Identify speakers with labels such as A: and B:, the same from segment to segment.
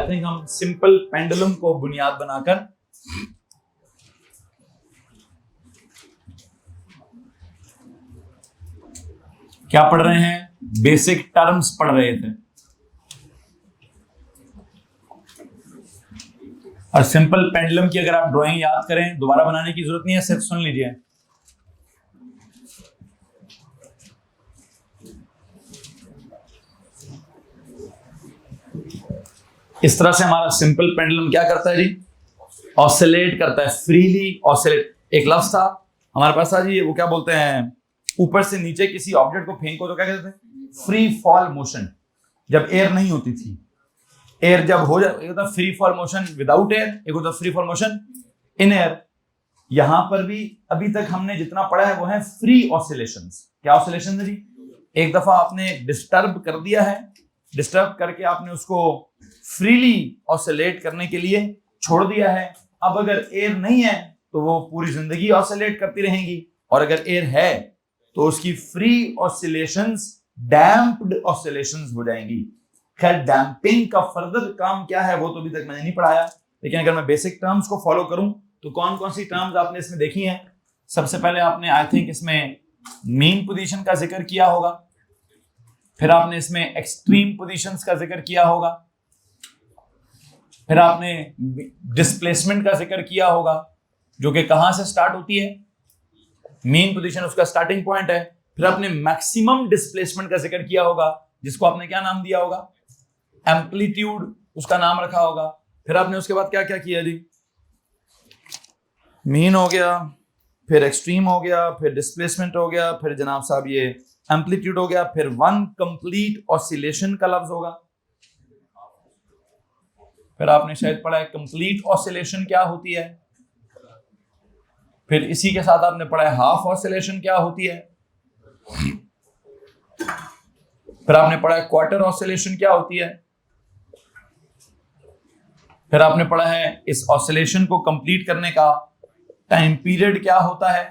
A: Think हम simple pendulum को बुनियाद बनाकर क्या पढ़ रहे हैं, बेसिक टर्म्स पढ़ रहे थे। और सिंपल पेंडुलम की अगर आप ड्राइंग याद करें, दोबारा बनाने की जरूरत नहीं है, सिर्फ सुन लीजिए। इस तरह से हमारा सिंपल पेंडुलम क्या करता है जी, ऑसिलेट करता है, फ्रीली ऑसिलेट। एक लफ्ज था हमारे पास था जी, वो क्या बोलते हैं, ऊपर से नीचे किसी ऑब्जेक्ट को फेंको तो क्या कहते थे, फ्री फॉल मोशन। जब एयर नहीं होती थी, एयर जब हो जाए, एक होता free fall motion without air, एक होता free fall motion in air. यहां पर भी अभी तक हमने जितना पढ़ा है वो है फ्री ऑसिलेशंस। क्या ऑसिलेशन है जी, एक दफा आपने डिस्टर्ब कर दिया है, डिस्टर्ब करके आपने उसको फ्रीली ऑसिलेट करने के लिए छोड़ दिया है। अब अगर एयर नहीं है तो वो पूरी जिंदगी ऑसिलेट करती रहेंगी, और अगर एयर है तो उसकी फ्री ऑसिलेशंस डैम्प्ड ऑसिलेशंस हो जाएंगी। खैर डैम्पिंग का फर्दर काम क्या है वो तो अभी तक मैंने नहीं पढ़ाया, लेकिन अगर मैं बेसिक टर्म्स को फॉलो करूं तो कौन कौन सी टर्म्स आपने इसमें देखी हैं। सबसे पहले आपने आई थिंक इसमें मीन पोजीशन का जिक्र किया होगा, फिर आपने इसमें एक्सट्रीम पोजीशंस का जिक्र किया होगा, फिर आपने डिस्प्लेसमेंट का जिक्र किया होगा, जो कि कहां से स्टार्ट होती है, मीन पोजीशन उसका स्टार्टिंग पॉइंट है। फिर आपने मैक्सिमम डिस्प्लेसमेंट का जिक्र किया होगा, जिसको आपने क्या नाम दिया होगा, एम्पलीट्यूड उसका नाम रखा होगा। फिर आपने उसके बाद क्या क्या किया जी, मीन हो गया, फिर एक्सट्रीम हो गया, फिर डिस्प्लेसमेंट हो गया, फिर जनाब साहब ये एम्पलीट्यूड हो गया, फिर वन कंप्लीट ऑसिलेशन का लफ्ज होगा। फिर आपने शायद पढ़ा है कंप्लीट ऑसिलेशन क्या होती है, फिर इसी के साथ आपने पढ़ा है हाफ ऑसिलेशन क्या होती है, फिर आपने पढ़ा है क्वार्टर ऑसिलेशन क्या होती है, फिर आपने पढ़ा है इस ऑसिलेशन को कंप्लीट करने का टाइम पीरियड क्या होता है,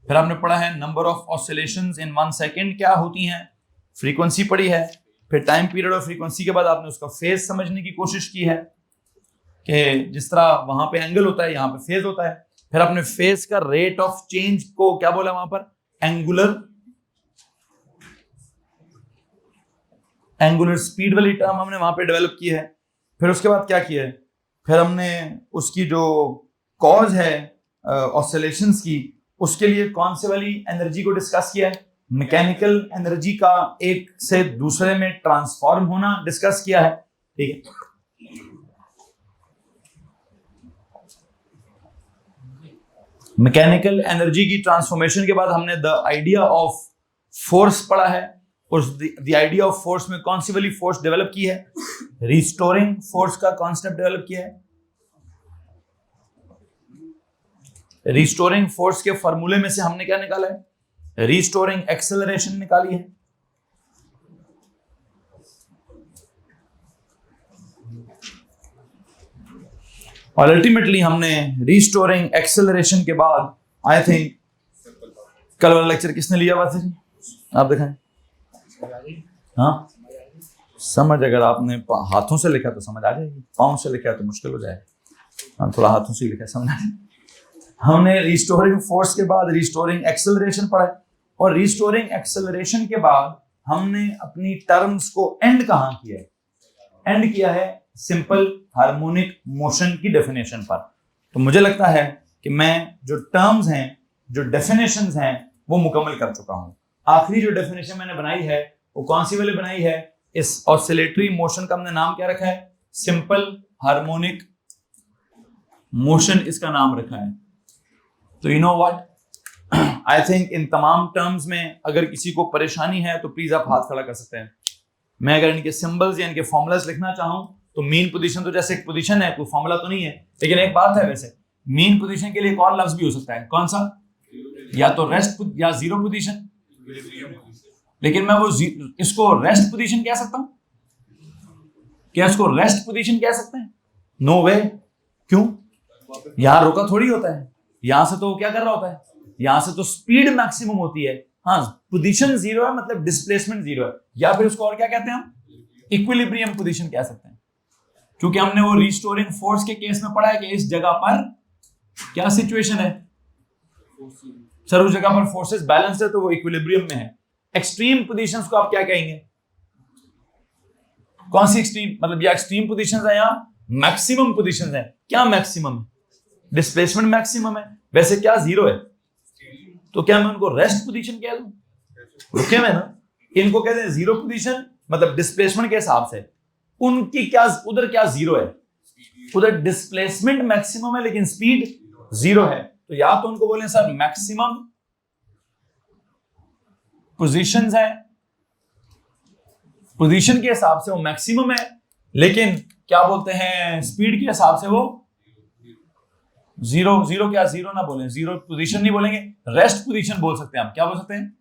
A: फिर आपने पढ़ा है number of oscillations in 1 second क्या होती हैं, फ्रीक्वेंसी पढ़ी है, फिर टाइम पीरियड और फ्रीक्वेंसी के बाद आपने उसका फेज समझने की कोशिश की है कि जिस तरह वहां पे एंगल होता है यहाँ पे फेज होता है। फिर आपने फेज का रेट ऑफ चेंज को क्या बोला वहां पर, एंगुलर स्पीड वाली टर्म हमने वहां पे डेवलप की है। फिर उसके बाद क्या किया है, फिर हमने उसकी जो कॉज है ऑसिलेशंस की, उसके लिए कौन से वाली एनर्जी को डिस्कस किया है, मैकेनिकल एनर्जी का एक से दूसरे में ट्रांसफॉर्म होना डिस्कस किया है। ठीक है, मैकेनिकल एनर्जी की ट्रांसफॉर्मेशन के बाद हमने द आइडिया ऑफ फोर्स पढ़ा है। उस द आइडिया ऑफ फोर्स में कौन सी वाली फोर्स डेवलप की है, रिस्टोरिंग फोर्स का कॉन्सेप्ट डेवलप किया है। रिस्टोरिंग फोर्स के फॉर्मूले में से हमने क्या निकाला है, रिस्टोरिंग एक्सेलरेशन निकाली है। और अल्टीमेटली हमने रिस्टोरिंग एक्सेलरेशन के बाद आई थिंक कल वाला लेक्चर किसने लिया हुआ था जी, आप दिखाएं। हाँ समझ, अगर आपने हाथों से लिखा तो समझ आ जाएगी, पाँव से लिखा तो मुश्किल हो जाएगा। हम थोड़ा हाथों से लिखा समझ आ जाए। हमने रिस्टोरिंग फोर्स के बाद रिस्टोरिंग एक्सेलरेशन पढ़ा, और रिस्टोरिंग एक्सेलरेशन के बाद हमने अपनी टर्म्स को एंड कहां किया है, एंड किया है सिंपल हार्मोनिक मोशन की डेफिनेशन पर। तो मुझे लगता है कि मैं जो टर्म्स हैं, जो डेफिनेशंस हैं, वो मुकम्मल कर चुका हूं। आखिरी जो डेफिनेशन मैंने बनाई है वो कौन सी वाली बनाई है, इस ऑसिलेटरी मोशन का हमने नाम क्या रखा है, सिंपल हार्मोनिक मोशन इसका नाम रखा है। तो you know what, I think in तमाम टर्म्स में अगर किसी को परेशानी है तो प्लीज आप हाथ खड़ा कर सकते हैं। मैं अगर इनके सिंबल्स या इनके फॉर्मूलाज लिखना चाहूं तो मीन पोजीशन तो जैसे एक पोजीशन है, कोई फॉर्मूला तो नहीं है, लेकिन एक बात है, वैसे मीन पोजीशन के लिए एक और लफ्ज भी हो सकता है, कौन सा, या तो रेस्ट या जीरो पोजीशन। लेकिन मैं वो इसको रेस्ट पोजीशन कह सकता हूं क्या, इसको रेस्ट पोजीशन कह सकते हैं, नो वे। क्यों, यहां रुका थोड़ी होता है, यहां से तो क्या कर रहा होता है, यहां से तो स्पीड मैक्सिमम होती है। हाँ पोजीशन जीरो है, मतलब डिस्प्लेसमेंट जीरो है, या फिर उसको और क्या कहते हैं हम, इक्विलिब्रियम पोजीशन कह सकते हैं। क्योंकि हमने वो रिस्टोरिंग फोर्स के केस में पढ़ा है कि इस जगह पर क्या सिचुएशन है सर, उस जगह पर फोर्सेस बैलेंस है तो वो इक्विलिब्रियम में है। एक्सट्रीम पोजीशंस को आप क्या कहेंगे, कौन सी एक्सट्रीम, मतलब ये एक्सट्रीम पोजीशंस है या मैक्सिमम पोजीशंस है? क्या मैक्सिमम है? डिस्प्लेसमेंट मैक्सिमम है। वैसे क्या जीरो है, तो क्या मैं उनको रेस्ट पोजीशन कह दूं? रुके में ना, इनको कहते हैं जीरो पोजीशन, मतलब डिस्प्लेसमेंट के हिसाब से उनकी क्या, उधर क्या जीरो है, उधर डिस्प्लेसमेंट मैक्सिमम है लेकिन स्पीड जीरो है। तो या तो उनको बोले सर मैक्सिमम पोजीशंस है, पोजीशन के हिसाब से वो मैक्सिमम है, लेकिन क्या बोलते हैं स्पीड के हिसाब से वो जीरो। जीरो क्या, जीरो ना बोलें, जीरो पोजीशन नहीं बोलेंगे, रेस्ट पोजीशन बोल सकते हैं हम। क्या बोल सकते हैं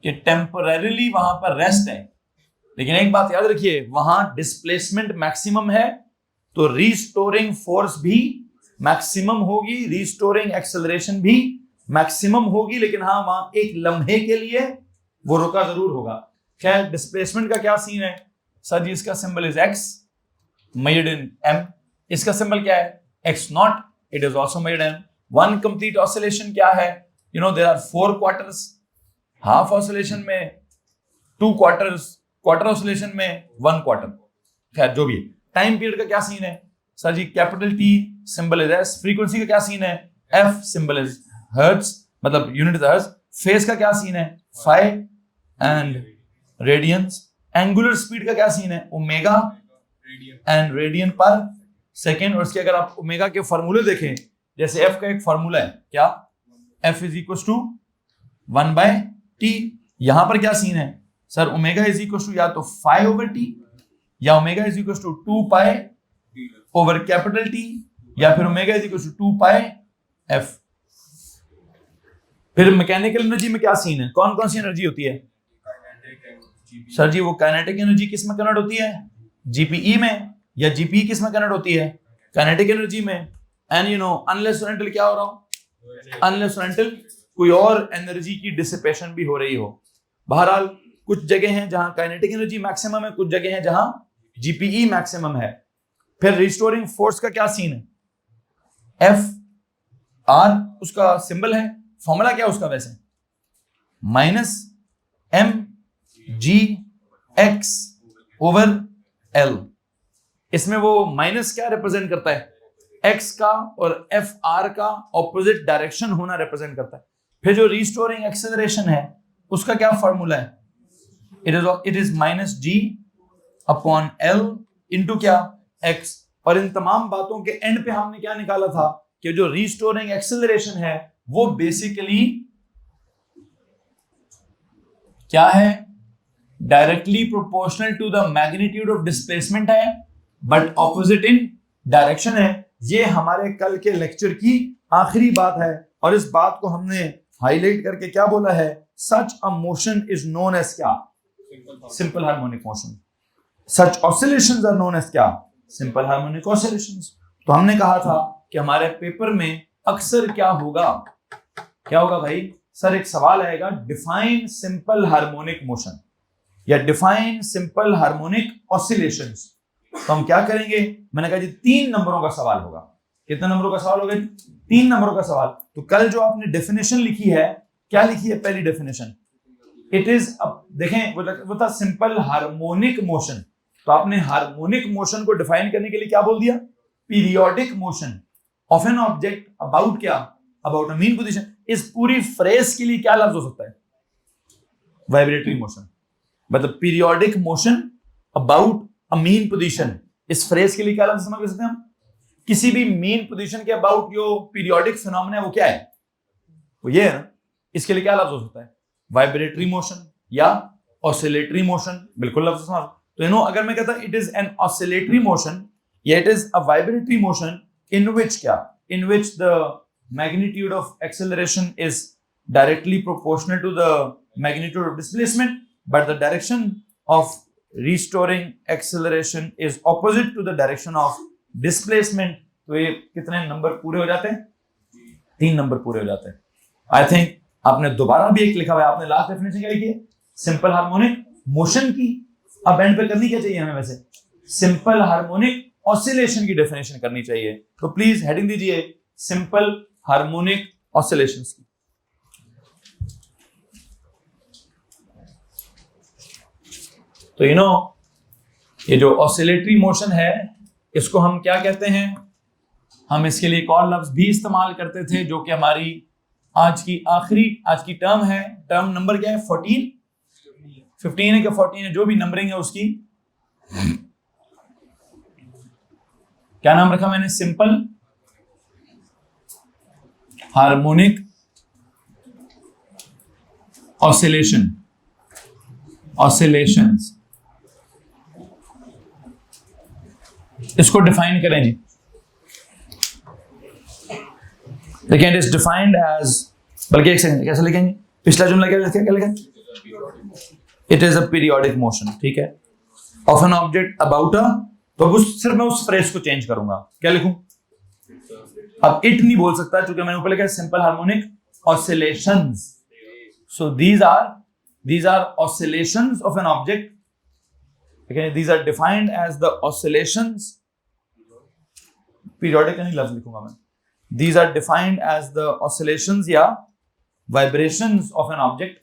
A: कि टेम्परेरीली वहां पर रेस्ट है। लेकिन एक बात याद रखिए, वहां डिस्प्लेसमेंट मैक्सिमम है तो रिस्टोरिंग फोर्स भी मैक्सिमम होगी, रिस्टोरिंग एक्सेलरेशन भी मैक्सिमम होगी, लेकिन हाँ वहां एक लम्हे के लिए वो रुका जरूर होगा। खैर डिस्प्लेसमेंट का क्या सीन है सर जी, इसका symbol is x measured in m. इसका सिंबल क्या है, x naught, it is also measured in. One complete oscillation क्या है, you know there are 4 quarters, half oscillation में 2 क्वार्टर्स, क्वार्टर ऑसिलेशन में 1 क्वार्टर। खैर जो भी है, टाइम पीरियड का क्या सीन है sir ji, capital T symbol is s. Frequency का क्या सीन है, एफ सिंबल इज हर्ट्ज, मतलब यूनिट इज हर्ट्ज। फेज का क्या सीन है, phi and radians. Angular speed का क्या सीन है, omega and radian per second. और इसके अगर आप ओमेगा के फॉर्मूले देखें, जैसे एफ का एक फॉर्मूला है क्या, F is equal to 1/t। यहां पर क्या सीन है sir, omega is equal to या तो 5/t या omega is equal to 2π over capital T, या फिर omega is equal to 2πf। फिर मैकेनिकल एनर्जी में क्या सीन है, कौन कौन सी एनर्जी होती है सर जी, वो काइनेटिक एनर्जी किस में कन्वर्ट होती है, जीपीई में, या जीपीई किस में कन्वर्ट होती है, काइनेटिक एनर्जी में। एंड यू नो अनलेस और अनटिल क्या हो रहा हो, अनलेस और अनटिल कोई और एनर्जी की डिसिपेशन भी हो रही हो। बहरहाल कुछ जगह हैं जहां काइनेटिक एनर्जी मैक्सिमम है, कुछ जगह हैं जहां जीपीई मैक्सिमम है। फिर रिस्टोरिंग फोर्स का क्या सीन है, एफ आर उसका सिंबल है, फॉर्मूला क्या उसका वैसे, -m g x over l। इसमें वो माइनस क्या रिप्रेजेंट करता है, x का, और एफ आर का ऑपोजिट डायरेक्शन होना रिप्रेजेंट करता है। फिर जो रिस्टोरिंग एक्सेलरेशन है उसका क्या फॉर्मूला है, it is -g upon l into क्या, x। और इन तमाम बातों के एंड पे हमने क्या निकाला था कि जो रिस्टोरिंग एक्सेलरेशन है वो बेसिकली क्या है, directly proportional to the magnitude of displacement है, बट ऑपोजिट इन डायरेक्शन है। ये हमारे कल के लेक्चर की आखिरी बात है, और इस बात को हमने हाईलाइट करके क्या बोला है, such a motion is known as क्या, simple harmonic motion. Such oscillations are known as क्या, सिंपल हार्मोनिक ऑसिलेशंस। तो हमने कहा था कि हमारे पेपर में अक्सर क्या होगा, क्या होगा भाई सर, एक सवाल आएगा डिफाइन सिंपल हार्मोनिक मोशन या डिफाइन सिंपल हार्मोनिक ऑसिलेशंस। तो हम क्या करेंगे, मैंने कहा जी 3 नंबरों का सवाल होगा। कितने नंबरों का सवाल होगा, 3 नंबरों का सवाल। तो कल जो आपने डेफिनेशन लिखी है, क्या लिखी है पहली डेफिनेशन, इट इज, देखें वो था सिंपल हार्मोनिक मोशन। तो आपने हार्मोनिक मोशन को डिफाइन करने के लिए क्या बोल दिया, periodic motion of an object about क्या, अबाउट अ मीन पोजीशन। इस पूरी फ्रेज के लिए क्या लफ्ज हो सकता है, वाइब्रेटरी मोशन, मतलब periodic motion about a mean position. इस फ्रेज के लिए क्या लफ्ज समझ सकते हैं हम, किसी भी मीन पोजीशन के अबाउट जो पीरियोडिक फिनोमेना है वो क्या है, वो ये है ना। इसके लिए क्या लफ्ज हो सकता है, वाइब्रेटरी मोशन या ऑसिलेटरी मोशन, बिल्कुल लफ्ज समझ। तो यू नो अगर मैं कहता it is an oscillatory motion या it is a vibratory motion in which क्या, in which the magnitude of acceleration is directly proportional to the magnitude of displacement, but the direction of restoring acceleration is opposite to the direction of displacement। तो ये कितने number पूरे हो जाते हैं, 3 number पूरे हो जाते हैं। आई थिंक आपने दोबारा भी एक लिखा हुआ है, आपने लास्ट डेफिनेशन क्या लिखी है, सिंपल हार्मोनिक मोशन की। अब एंड पे करनी क्या चाहिए हमें वैसे, सिंपल हार्मोनिक ऑसिलेशन की डेफिनेशन करनी चाहिए, तो प्लीज हेडिंग दीजिए सिंपल हार्मोनिक ऑसिलेशंस की। तो ये जो ऑसिलेटरी मोशन है इसको हम क्या कहते हैं, हम इसके लिए एक और लफ्ज भी इस्तेमाल करते थे जो कि हमारी आज की टर्म है। टर्म नंबर क्या है? 15 है क्या 14 है, जो भी नंबरिंग है उसकी क्या नाम रखा मैंने? Simple harmonic oscillations. इसको डिफाइन करें जी। देखिए, इट इज डिफाइंड एज, बल्कि एक सेकंड कैसे लिखेंगे? पिछला जुमला क्या लिखें? It is a periodic motion, ठीक है, of an object about a, तो सिर्फ मैं उस फ्रेज को चेंज करूंगा, क्या लिखूं? अब इट नहीं बोल सकता क्योंकि मैंने ऊपर लिखा है simple harmonic oscillations. So these are oscillations of an object, okay, these are defined as the oscillations, periodic नहीं लफ्ज लिखूंगा मैं, these are defined as the oscillations या vibrations of an object,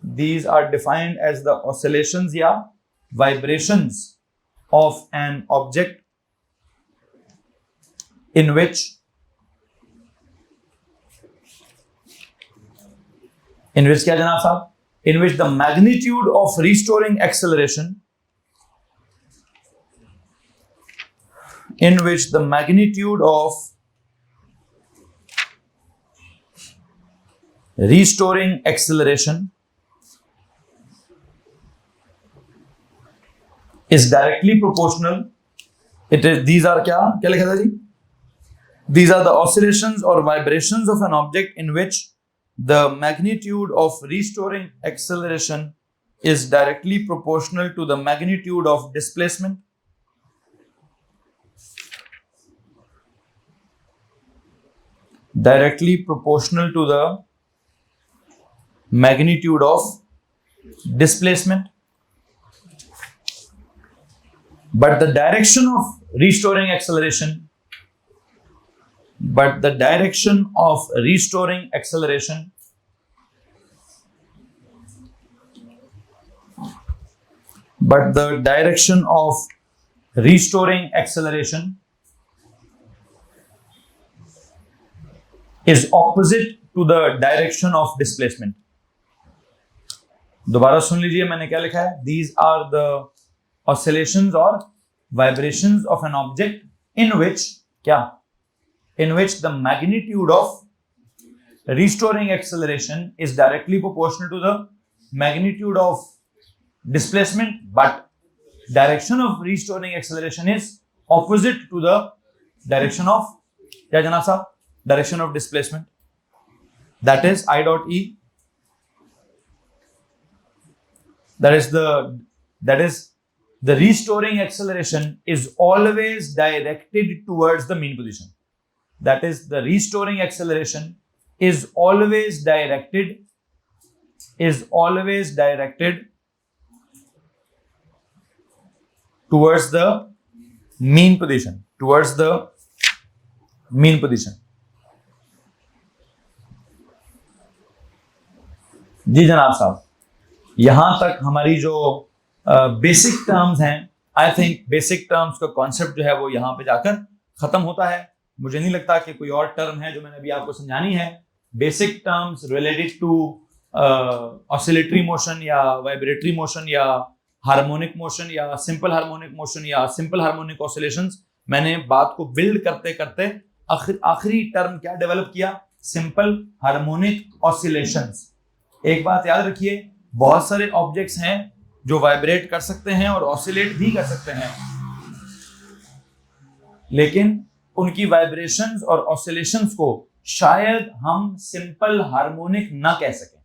A: these are defined as the oscillations या vibrations of an object in which क्या जनाब साहब? In which the magnitude of restoring acceleration, is directly proportional. These are क्या लिखा था जी? These are the oscillations or vibrations of an object in which the magnitude of restoring acceleration is directly proportional to the magnitude of displacement. Directly proportional to the magnitude of displacement. But the direction of restoring acceleration but the direction of restoring acceleration is opposite to the direction of displacement. दोबारा सुन लीजिए मैंने क्या लिखा है? These are the oscillations or vibrations of an object in which the magnitude of restoring acceleration is directly proportional to the magnitude of displacement, but direction of restoring acceleration is opposite to the direction of क्या जनाब साहब? Direction of displacement. That is I dot E. That is the restoring acceleration is always directed towards the mean position. That is, the restoring acceleration is always directed towards the mean position. जी जनाब साहब, यहां तक हमारी जो basic terms हैं, I think basic terms का concept जो है वो यहां पे जाकर खत्म होता है। मुझे नहीं लगता कि कोई और टर्म है जो मैंने अभी आपको समझानी है। Basic terms related to oscillatory motion या वाइब्रेटरी मोशन या हार्मोनिक मोशन या सिंपल हार्मोनिक मोशन या सिंपल हार्मोनिक ऑसिलेशंस, मैंने बात को बिल्ड करते करते आखिरी टर्म क्या डेवलप किया? Simple harmonic oscillations. एक बात याद रखिए, बहुत सारे ऑब्जेक्ट्स हैं जो वाइब्रेट कर सकते हैं और ऑसिलेट भी कर सकते हैं, लेकिन उनकी वाइब्रेशंस और ऑसिलेशंस को शायद हम सिंपल हार्मोनिक ना कह सकें।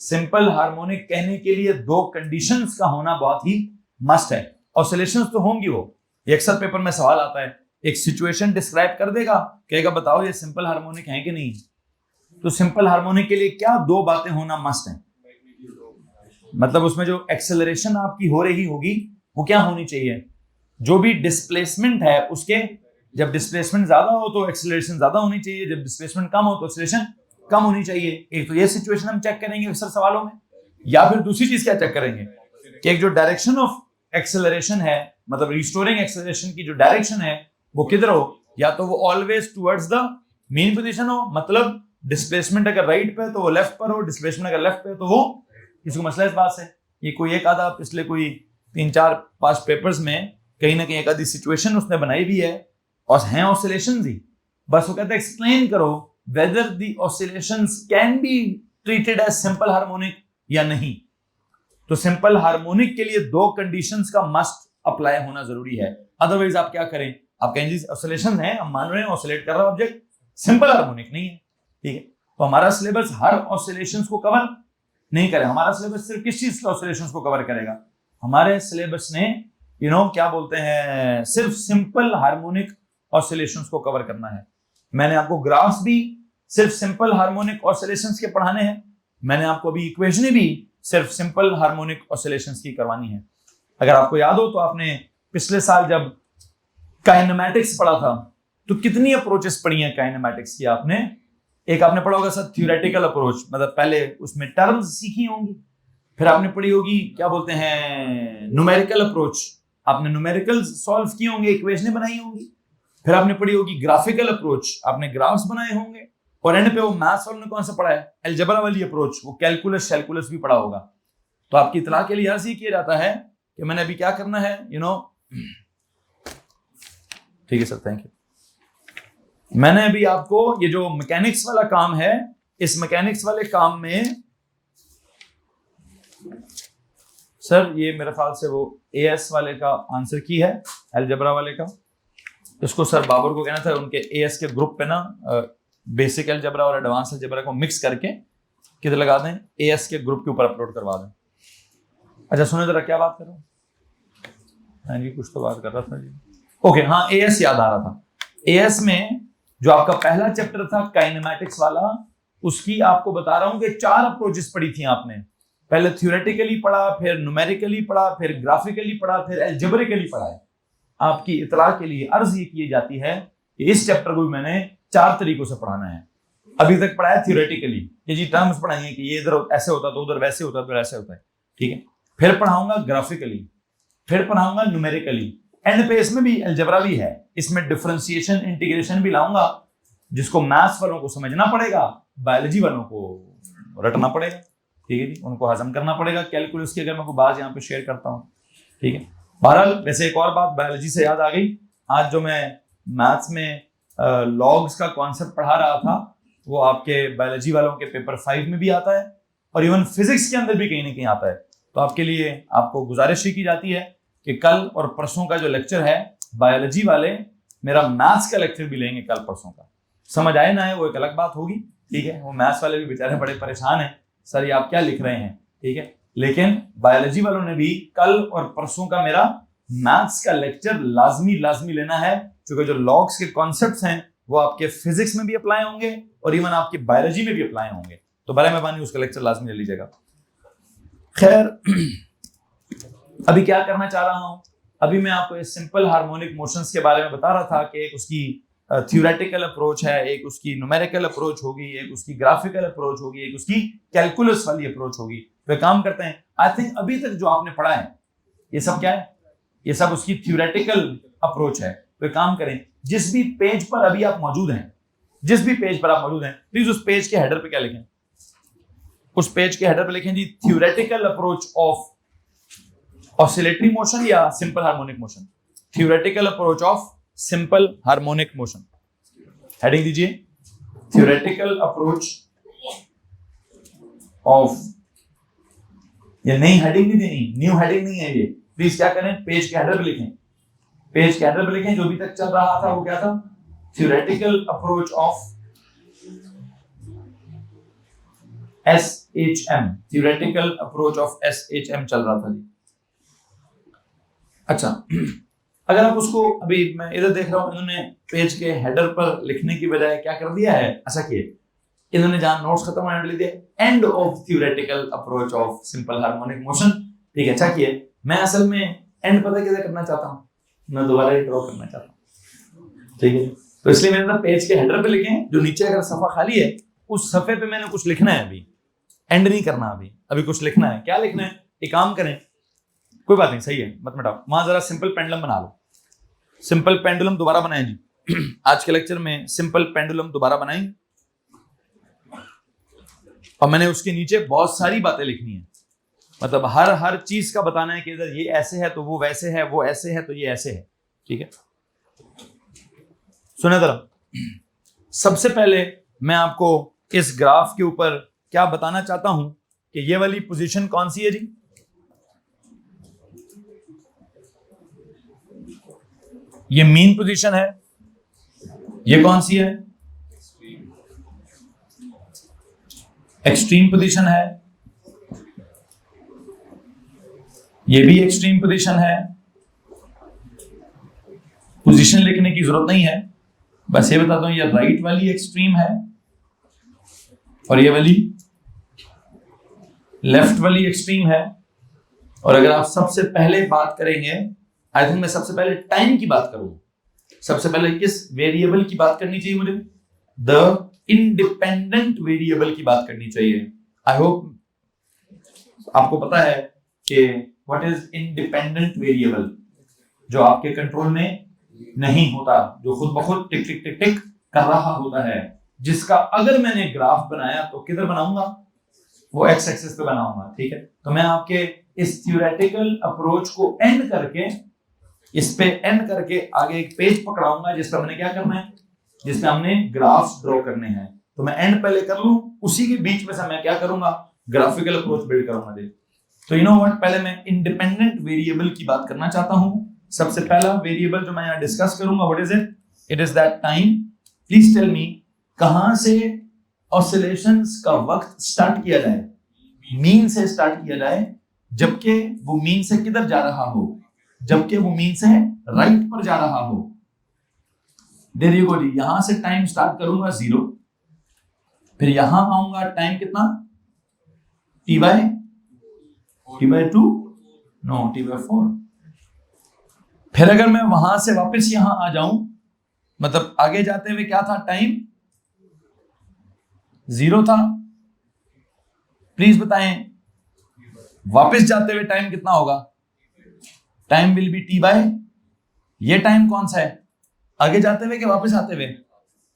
A: सिंपल हार्मोनिक कहने के लिए दो कंडीशंस का होना बहुत ही मस्ट है। ऑसिलेशंस तो होंगी, वो अक्सर पेपर में सवाल आता है, एक सिचुएशन डिस्क्राइब कर देगा, कहेगा बताओ ये सिंपल हार्मोनिक है कि नहीं। तो सिंपल हार्मोनिक के लिए क्या दो बातें होना मस्ट है? मतलब उसमें जो एक्सेलरेशन आपकी हो रही होगी वो क्या होनी चाहिए? जो भी डिस्प्लेसमेंट है उसके, जब डिस्प्लेसमेंट ज्यादा हो तो एक्सेलरेशन ज्यादा होनी चाहिए, जब डिस्प्लेसमेंट कम हो तो एक्सेलरेशन कम होनी चाहिए। एक तो ये सिचुएशन हम चेक करेंगे अक्सर सवालों में, या फिर दूसरी चीज क्या चेक करेंगे कि एक जो डायरेक्शन ऑफ एक्सेलरेशन है, मतलब रिस्टोरिंग एक्सेलरेशन की जो डायरेक्शन है वो किधर हो, या तो वो always towards the main position हो, मतलब डिस्प्लेसमेंट अगर राइट पे है तो वो लेफ्ट पर हो, डिस्प्लेसमेंट अगर लेफ्ट पे है तो वो, इसको मसला इस बात से, ये कोई एक आधा पिछले कोई 3-4-5 पेपर्स में कहीं ना कहीं एक आधी सिचुएशन उसने बनाई भी है और हैं ऑसिलेशंस ही, बस वो कहता है एक्सप्लेन करो whether the oscillations can be treated as simple harmonic या नहीं। तो सिंपल हार्मोनिक के लिए 2 कंडीशंस का मस्ट अप्लाई होना जरूरी है, अदरवाइज आप क्या करें, आप कहें जी ऑसिलेशन है, हम मान रहे हैं ऑसिलेट कर रहा है ऑब्जेक्ट, सिंपल हार्मोनिक नहीं है, ठीक है। तो हमारा सिलेबस हर ऑसिलेशंस को कवर नहीं करेगा, हमारा सिलेबस सिर्फ किस चीज के ऑसिलेशंस को कवर करेगा, हमारे सिलेबस ने क्या बोलते हैं, सिर्फ सिंपल हार्मोनिक ऑसिलेशंस को कवर करना है। मैंने आपको ग्राफ्स भी सिर्फ सिंपल हार्मोनिक ऑसिलेशंस के पढ़ाने हैं, मैंने आपको अभी इक्वेशनें भी सिर्फ सिंपल हार्मोनिक ऑसिलेशंस की करवानी है। अगर आपको याद हो तो आपने पिछले साल जब काइनेमैटिक्स पढ़ा था तो कितनी अप्रोचेस पढ़ी हैं काइनेमैटिक्स की आपने, एक आपने पढ़ा होगा सर थ्योरेटिकल अप्रोच, मतलब पहले उसमें टर्म्स सीखी होंगी, फिर आपने पढ़ी होगी क्या बोलते हैं न्यूमेरिकल अप्रोच, आपने न्यूमेरिकल सॉल्व किए होंगे, इक्वेशनें बनाई होंगी, फिर आपने पढ़ी होगी ग्राफिकल अप्रोच, आपने ग्राफ्स बनाए होंगे, और एंड पे वो मैथ्स वालों ने कौन सा पढ़ा है, अलजेब्रा वाली अप्रोच, वो कैलकुलस भी पढ़ा होगा। तो आपकी इतला के लिए अर्ज ये किया जाता है कि मैंने अभी क्या करना है, ठीक है सर, थैंक यू। मैंने अभी आपको ये जो मैकेनिक्स वाला काम है, इस मैकेनिक्स वाले काम में सर ये मेरे ख्याल से वो एएस वाले का आंसर की है, अलजेब्रा वाले का, इसको सर बाबर को कहना था उनके एएस के ग्रुप पे ना बेसिक अलजेब्रा और एडवांस अलजेब्रा को मिक्स करके किधर लगा दें, एएस के ग्रुप के ऊपर अपलोड करवा दें। अच्छा सुनो जरा, क्या बात कर रहा हूँ, हाँ जी कुछ तो बात कर रहा था जी, ओके हाँ एएस याद आ रहा था। एएस में जो आपका पहला चैप्टर था काइनेमैटिक्स वाला, उसकी आपको बता रहा हूं कि 4 अप्रोचेस पढ़ी थी आपने, पहले थ्योरेटिकली पढ़ा, फिर न्यूमेरिकली पढ़ा, फिर ग्राफिकली पढ़ा, फिर अलजेब्रिकली पढ़ा है। आपकी इतला के लिए अर्ज ये की जाती है कि इस चैप्टर को भी मैंने 4 तरीकों से पढ़ाना है। अभी तक पढ़ाया थ्योरेटिकली, ये जी टर्म्स पढ़ाइए कि ये इधर ऐसे होता तो उधर वैसे होता तो ऐसे होता है, ठीक है। फिर पढ़ाऊंगा ग्राफिकली, फिर पढ़ाऊंगा न्यूमेरिकली, एंड पे इसमें भी अलजेब्रा भी है, इसमें डिफरेंशिएशन इंटीग्रेशन भी लाऊंगा, जिसको मैथ्स वालों को समझना पड़ेगा, बायोलॉजी वालों को रटना पड़ेगा, ठीक है जी, उनको हजम करना पड़ेगा। कैलकुलस की अगर मैं कोई बात यहाँ पे शेयर करता हूँ, ठीक है। बहरहाल वैसे एक और बात बायोलॉजी से याद आ गई, आज जो मैं मैथ्स में लॉग्स का कॉन्सेप्ट पढ़ा रहा था वो आपके बायोलॉजी वालों के पेपर 5 में भी आता है और इवन फिजिक्स के अंदर भी कहीं ना कहीं आता है। तो आपके लिए आपको गुजारिश ही की जाती है कि कल और परसों का जो लेक्चर है बायोलॉजी वाले, मेरा मैथ्स का लेक्चर भी लेंगे कल परसों का, समझ आए ना आए वो एक अलग बात होगी, ठीक है। वो मैथ्स वाले भी बेचारे बड़े परेशान हैं, सर ये आप क्या लिख रहे हैं, ठीक है, लेकिन बायोलॉजी वालों ने भी कल और परसों का मेरा मैथ्स का लेक्चर लाजमी लेना है, क्योंकि जो लॉग्स के कॉन्सेप्ट्स हैं वो आपके फिजिक्स में भी अप्लाई होंगे और इवन आपके बायोलॉजी में भी अप्लाई होंगे, तो बड़े मेहरबानी उसका लेक्चर लाजमी ले लीजिएगा। खैर अभी क्या करना चाह रहा हूं, अभी मैं आपको इस सिंपल हार्मोनिक मोशंस के बारे में बता रहा था कि एक उसकी थ्योरेटिकल अप्रोच है, एक उसकी न्यूमेरिकल अप्रोच होगी, एक उसकी ग्राफिकल अप्रोच होगी, एक उसकी कैलकुलस वाली अप्रोच होगी। तो काम करते हैं, आई थिंक अभी तक जो आपने पढ़ा है ये सब क्या है, ये सब उसकी थ्योरेटिकल अप्रोच है। तो काम करें, जिस भी पेज पर अभी आप मौजूद हैं, जिस भी पेज पर आप मौजूद हैं, प्लीज उस पेज के हेडर पे क्या लिखें, उस पेज के हेडर पे लिखें जी theoretical approach of oscillatory motion या simple harmonic motion, theoretical approach of simple harmonic motion, heading दीजिए थ्योरेटिकल अप्रोच ऑफ, ये नई हेडिंग नहीं देनी, न्यू हेडिंग नहीं है ये, प्लीज क्या करें पेज के हेडर पे लिखें, पेज के हेडर पे लिखें जो अभी तक चल रहा था वो क्या था, theoretical approach of SHM, theoretical approach of SHM चल रहा था जी। अच्छा अगर आप उसको, अभी मैं इधर देख रहा हूं इन्होंने पेज के हेडर पर लिखने की बजाय क्या कर दिया है, ऐसा किए इन्होंने जहां नोट्स खत्म होने लिख दिया end of theoretical approach of simple harmonic motion, ठीक है, अच्छा किए। मैं असल में एंड पता कैसे करना चाहता हूं, मैं दोबारा ये ड्रॉ करना चाहता हूँ, ठीक है। तो इसलिए मैंने पेज के हेडर पे लिखे हैं, जो नीचे अगर सफा खाली है उस सफे पे मैंने कुछ लिखना है, अभी एंड नहीं करना, अभी कुछ लिखना है। क्या लिखना है, एक काम करें, कोई बात नहीं, सही है, मत मिटाओ, वहां जरा सिंपल पेंडुलम बना लो, सिंपल पेंडुलम दोबारा बनाएं जी। आज के लेक्चर में सिंपल पेंडुलम दोबारा बनाएंगे और मैंने उसके नीचे बहुत सारी बातें लिखनी है, मतलब हर चीज का बताना है कि इधर ये ऐसे है तो वो वैसे है, वो ऐसे है तो ये ऐसे है, ठीक है। सुने जरा, सबसे पहले मैं आपको इस ग्राफ के ऊपर क्या बताना चाहता हूं कि ये वाली पोजीशन कौन सी है जी, ये मीन पोजीशन है, ये कौन सी है, एक्सट्रीम पोजीशन है, ये भी एक्सट्रीम पोजीशन है। पोजीशन लिखने की जरूरत नहीं है, बस ये बताता हूं, ये राइट वाली एक्सट्रीम है और ये वाली लेफ्ट वाली एक्सट्रीम है। और अगर आप सबसे पहले बात करेंगे, आई थिंक मैं सबसे पहले टाइम की बात करूंगा। सबसे पहले किस वेरिएबल की बात करनी चाहिए मुझे, द इंडिपेंडेंट वेरिएबल की बात करनी चाहिए। आई होप आपको पता है कि व्हाट इज इंडिपेंडेंट वेरिएबल, जो आपके कंट्रोल में नहीं होता, जो खुद ब खुद टिक टिक टिक टिक कर रहा होता है, जिसका अगर मैंने ग्राफ बनाया तो किधर बनाऊंगा, वो एक्स एक्सिस पे बनाऊंगा, ठीक है। तो मैं आपके इस थ्योरेटिकल अप्रोच को एंड करके, इस पे एंड करके आगे एक पेज पकड़ाऊंगा जिस पे मैंने क्या करना है, जिस पे हमने ग्राफ्स ड्रॉ करने हैं। तो मैं एंड पहले कर लूं, उसी के बीच में से मैं क्या करूंगा, ग्राफिकल अप्रोच बिल्ड करूंगा। तो यू नो व्हाट, पहले मैं इंडिपेंडेंट वेरिएबल की बात करना चाहता हूं। सबसे पहला वेरिएबल जो मैं यहां डिस्कस करूंगा, what is it, it is that time. Please tell me, कहां से ऑसिलेशंस का वक्त स्टार्ट किया जाए, मीन से स्टार्ट किया जाए, जबकि वो मीन से किधर जा रहा हो, जबकि वो मीन से राइट पर जा रहा हो। देयर यू गो जी, यहां से टाइम स्टार्ट करूंगा 0, फिर यहां आऊंगा, टाइम कितना, t by 2, no t by 4। फिर अगर मैं वहां से वापस यहां आ जाऊं, मतलब आगे जाते हुए क्या था, टाइम 0 था, प्लीज बताएं वापस जाते हुए टाइम कितना होगा, time will be t by, ये टाइम कौन सा है, आगे जाते हुए कि वापस आते हुए,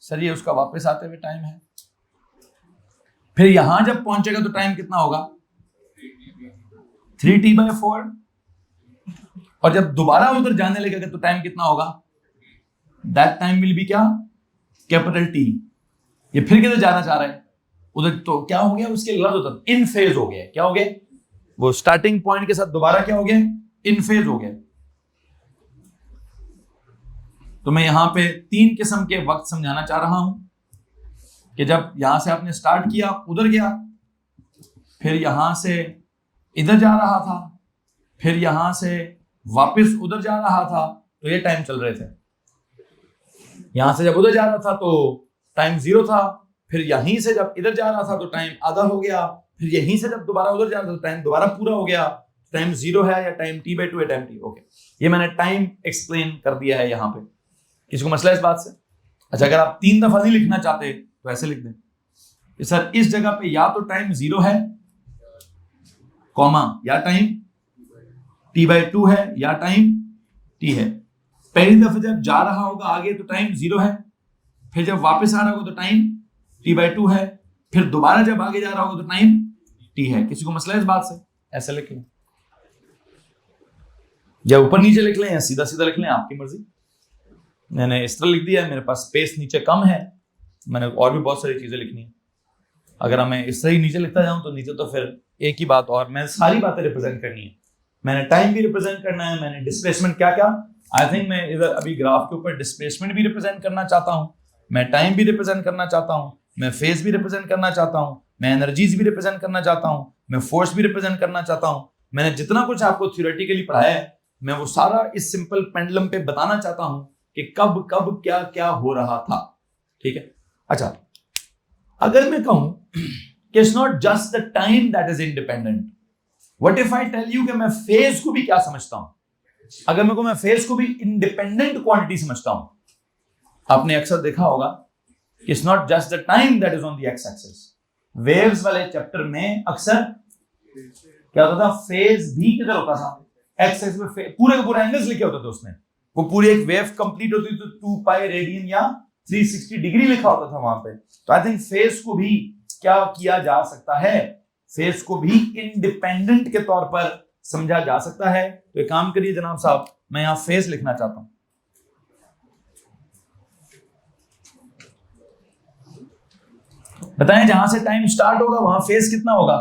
A: सर ये उसका वापस आते हुए टाइम है। फिर यहां जब पहुंचेगा तो टाइम कितना होगा, 3t/4। और जब दोबारा उधर जाने लगेगा तो टाइम कितना होगा, दैट टाइम विल बी क्या, कैपिटल T। ये फिर किधर जाना चाह रहा है, उधर, तो क्या हो गया, उसके लफ्ज होता इन फेज हो गया, क्या हो गया, वो स्टार्टिंग पॉइंट के साथ दोबारा क्या हो गया, इन फेज हो गया। तो मैं यहां पे 3 किस्म के वक्त समझाना चाह रहा हूं कि जब यहां से आपने स्टार्ट किया, उधर गया, फिर यहां से इधर जा रहा था, फिर यहां से वापस उधर जा रहा था, तो ये टाइम चल रहे थे। यहां से जब उधर जा रहा था तो टाइम 0 था, फिर यहीं से जब इधर जा रहा था तो टाइम आधा हो गया, फिर यहीं से जब दोबारा उधर जा रहा था तो टाइम दोबारा पूरा हो गया। टाइम 0 है या टाइम t/2 है, टाइम t, ओके। ये मैंने टाइम एक्सप्लेन कर दिया है यहाँ पे। किसी को मसला है इस बात से? अच्छा, अगर आप 3 दफा नहीं लिखना चाहते तो ऐसे लिख दें कि सर इस जगह पे या तो टाइम 0 है कॉमा, या टाइम t/2 है, या टाइम t है। पहली दफे जब जा रहा होगा आगे तो टाइम 0 है, फिर जब वापस आ रहा होगा तो टाइम t/2 है, फिर दोबारा जब आगे जा रहा होगा तो टाइम t है। किसी को मसला है इस बात से? ऐसे लिख लें या ऊपर नीचे लिख लें या सीधा सीधा लिख लें, आपकी मर्जी। मैंने इस तरह लिख दिया है, मेरे पास स्पेस नीचे कम है, मैंने और भी बहुत सारी चीजें लिखनी है। अगर मैं इस तरह ही नीचे लिखता जाऊं तो नीचे तो फिर एक ही बात, और मैं सारी बातें रिप्रेजेंट करनी है। मैंने टाइम भी रिप्रेजेंट करना है, मैंने डिस्प्लेसमेंट क्या क्या, आई थिंक मैं इधर अभी ग्राफ के ऊपर डिस्प्लेसमेंट भी रिप्रेजेंट करना चाहता हूं, मैं टाइम भी रिप्रेजेंट करना चाहता हूं, मैं फेज भी रिप्रेजेंट करना चाहता हूं, मैं एनर्जीज भी रिप्रेजेंट करना चाहता हूं, मैं फोर्स भी रिप्रेजेंट करना चाहता हूं। मैंने जितना कुछ आपको थ्योरेटिकली पढ़ाया है, मैं वो सारा इस सिंपल पेंडुलम पे बताना चाहता हूं कि कब कब क्या क्या हो रहा था, ठीक है। अच्छा, अगर मैं कहूं कि it's not just the time that is independent, what if I tell you कि मैं फेज को भी क्या समझता हूं, अगर मेरे को मैं फेज को भी इंडिपेंडेंट क्वांटिटी समझता हूं, आपने अक्सर देखा होगा it's not just the time that is on the x axis. Waves वाले चैप्टर में अक्सर क्या होता था, फेज भी किधर होता था, एक्स एक्सिस पे पूरे के पूरे एंगल्स लिखे होते थे उसमें। वो पूरी एक वेव कंप्लीट होती तो 2 पाई रेडियन या 360 डिग्री लिखा होता था वहां पे। तो आई थिंक फेज को भी क्या किया जा सकता है, फेज को भी इंडिपेंडेंट के तौर पर समझा जा सकता है। तो एक काम करिए जनाब साहब, मैं यहां फेज लिखना चाहता हूं। बताएं जहां से टाइम स्टार्ट होगा वहां फेज कितना होगा?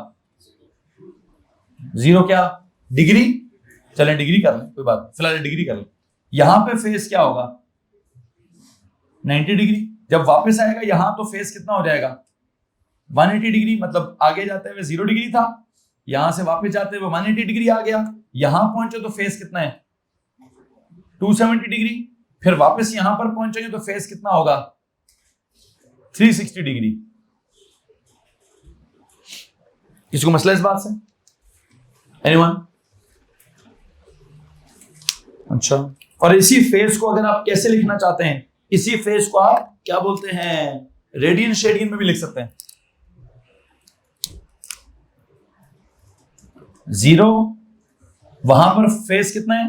A: 0 क्या डिग्री, चलें डिग्री कर लें, कोई बात फिलहाल डिग्री कर लें। यहां पे फेज क्या होगा? 90 डिग्री। जब वापस आएगा यहां तो फेज कितना हो जाएगा? 180 डिग्री। मतलब आगे जाते हुए 0 डिग्री था, यहां से वापस जाते हुए 180 डिग्री आ गया, यहां पहुंचे तो फेज कितना है? 270 डिग्री। फिर वापस यहां पर पहुंचेंगे तो फेज कितना होगा? 360 डिग्री। किसी को मसला इस बात से? एनीवन? अच्छा, और इसी फेज को अगर आप कैसे लिखना चाहते हैं, इसी फेज को आप क्या बोलते हैं, रेडियन शेडियन में भी लिख सकते हैं। 0 वहां पर फेज कितना है,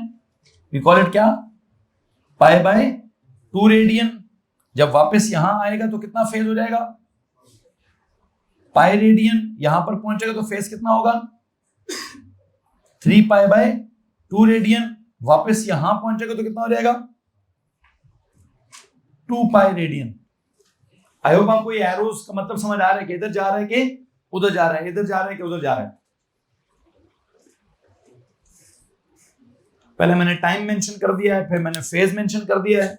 A: वी कॉल इट क्या, π/2 रेडियन। जब वापस यहां आएगा तो कितना फेज हो जाएगा? Pi radian. यहां पर पहुंचेगा तो फेज कितना होगा? 3π/2 रेडियन। वापस यहां पहुंचेगा तो कितना हो जाएगा? 2 पाई रेडियन। आई होप आपको ये एरोस का मतलब समझ आ रहा है कि इधर जा रहा है कि उधर जा रहा है, इधर जा रहा है कि उधर जा रहा है। पहले मैंने टाइम मेंशन कर दिया है, फिर मैंने फेज मेंशन कर दिया है।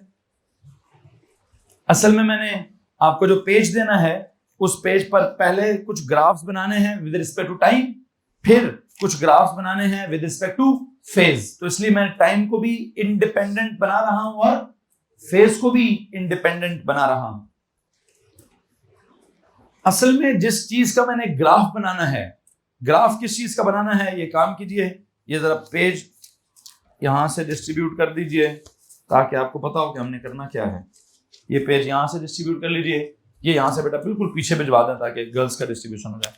A: असल में मैंने आपको जो पेज देना है उस पेज पर पहले कुछ ग्राफ्स बनाने हैं विद रिस्पेक्ट टू टाइम, फिर कुछ ग्राफ्स बनाने हैं विद रिस्पेक्ट टू फेज। तो इसलिए मैं टाइम को भी इंडिपेंडेंट बना रहा हूं और फेज को भी इंडिपेंडेंट बना रहा हूं। असल में जिस चीज का मैंने ग्राफ बनाना है, ग्राफ किस चीज का बनाना है, ये काम कीजिए, ये जरा पेज यहां से डिस्ट्रीब्यूट कर दीजिए ताकि आपको पता हो कि हमने करना क्या है। ये पेज यहां से डिस्ट्रीब्यूट कर लीजिए, ये यहां से बेटा बिल्कुल पीछे भिजवा दें ताकि गर्ल्स का डिस्ट्रीब्यूशन हो जाए।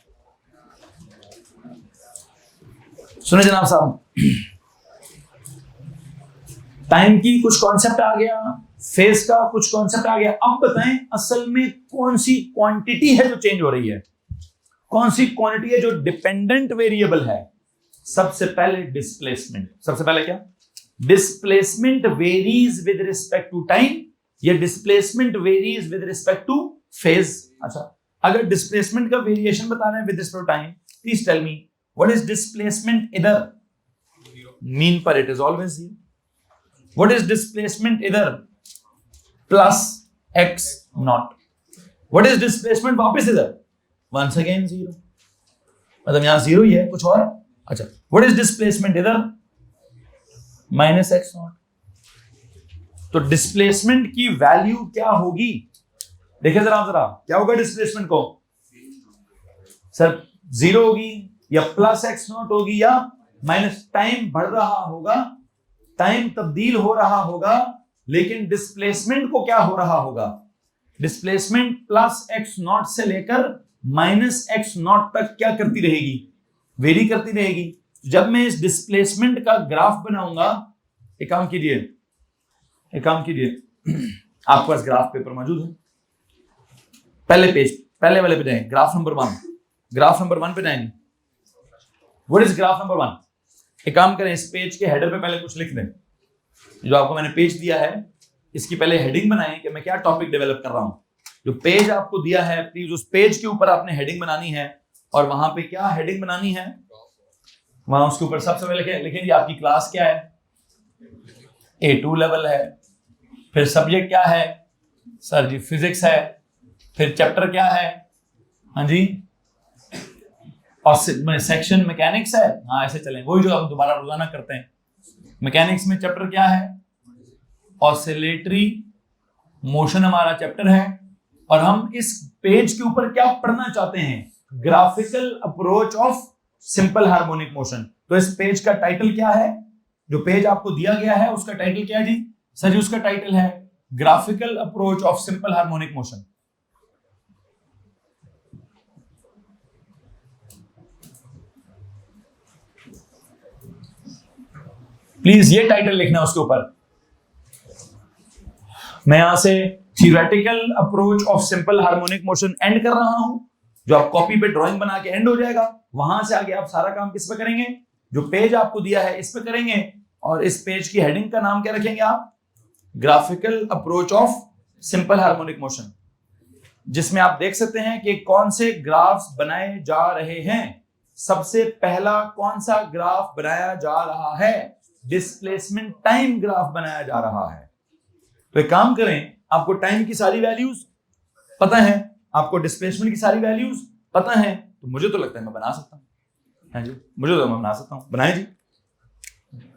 A: सुने जनाब साहब, टाइम की कुछ कॉन्सेप्ट आ गया, फेज का कुछ कॉन्सेप्ट आ गया। अब बताएं असल में कौन सी क्वांटिटी है जो चेंज हो रही है, कौन सी क्वांटिटी है जो डिपेंडेंट वेरिएबल है? सबसे पहले डिस्प्लेसमेंट। सबसे पहले क्या? Displacement varies with respect to time या displacement varies with respect to phase? अच्छा, अगर डिस्प्लेसमेंट का वेरिएशन बताना है with respect to time, please tell me what is displacement इधर? मीन पर it is always 0. What is displacement इधर? Plus x naught. What is displacement वापस इधर? Once again 0. मतलब यहां 0 ही है, कुछ और? अच्छा, व्हाट इज डिस्प्लेसमेंट इधर? Minus x not. तो डिस्प्लेसमेंट की वैल्यू क्या होगी? देखिए जरा क्या होगा डिस्प्लेसमेंट को? सर 0 होगी या प्लस x नॉट होगी या माइनस? टाइम बढ़ रहा होगा, टाइम तब्दील हो रहा होगा, लेकिन डिस्प्लेसमेंट को क्या हो रहा होगा? डिस्प्लेसमेंट प्लस x नॉट से लेकर माइनस x नॉट तक क्या करती रहेगी? वेरी करती रहेगी। जब मैं इस डिस्प्लेसमेंट का ग्राफ बनाऊंगा, एक काम कीजिए, आपके पास ग्राफ पेपर मौजूद है? पहले पेज, पहले वाले पे जाएंगे, ग्राफ नंबर 1। ग्राफ नंबर 1 पे जाएंगे। What is graph number 1? एक काम करें, इस पेज के हेडर पे पहले कुछ लिख दें। जो आपको मैंने पेज दिया है इसकी पहले हेडिंग बनाएं कि मैं क्या टॉपिक डेवलप कर रहा हूं। जो पेज आपको दिया है प्लीज उस पेज के ऊपर आपने हेडिंग बनानी है, और वहां पे क्या हेडिंग बनानी है, वहां उसके ऊपर सबसे पहले लिखेंगे आपकी क्लास क्या है, A2 लेवल है, फिर सब्जेक्ट क्या है, सर जी फिजिक्स है, फिर चैप्टर क्या है, हाँ जी, और सेक्शन मैकेनिक्स है। हाँ ऐसे चलें, वही जो हम दोबारा रोजाना करते हैं। मैकेनिक्स में चैप्टर क्या है? ऑसिलेटरी मोशन हमारा चैप्टर है। और हम इस पेज के ऊपर क्या पढ़ना चाहते हैं? Graphical approach of simple harmonic motion. तो इस पेज का टाइटल क्या है? जो पेज आपको दिया गया है उसका टाइटल क्या है जी? सर जी उसका टाइटल है graphical approach of simple harmonic motion. Please ये टाइटल लिखना उसके ऊपर। मैं यहां से theoretical approach of simple harmonic motion and कर रहा हूं, जो आप कॉपी पे ड्राइंग बना के एंड हो जाएगा। वहां से आगे आप सारा काम किस पे करेंगे? जो पेज आपको दिया है इस पे करेंगे, और इस पेज की हेडिंग का नाम क्या रखेंगे आप? Graphical approach of simple harmonic motion, जिसमें आप देख सकते हैं कि कौन से ग्राफ्स बनाए जा रहे हैं। सबसे पहला कौन सा ग्राफ बनाया जा रहा है? डिस्प्लेसमेंट टाइम ग्राफ बनाया जा रहा है। तो एक काम करें, आपको टाइम की सारी वैल्यूज पता है, आपको डिस्प्लेसमेंट की सारी वैल्यूज पता है, तो मुझे तो लगता है मैं बना सकता हूं। हाँ जी, मुझे तो मैं बना सकता हूं। बनाए जी।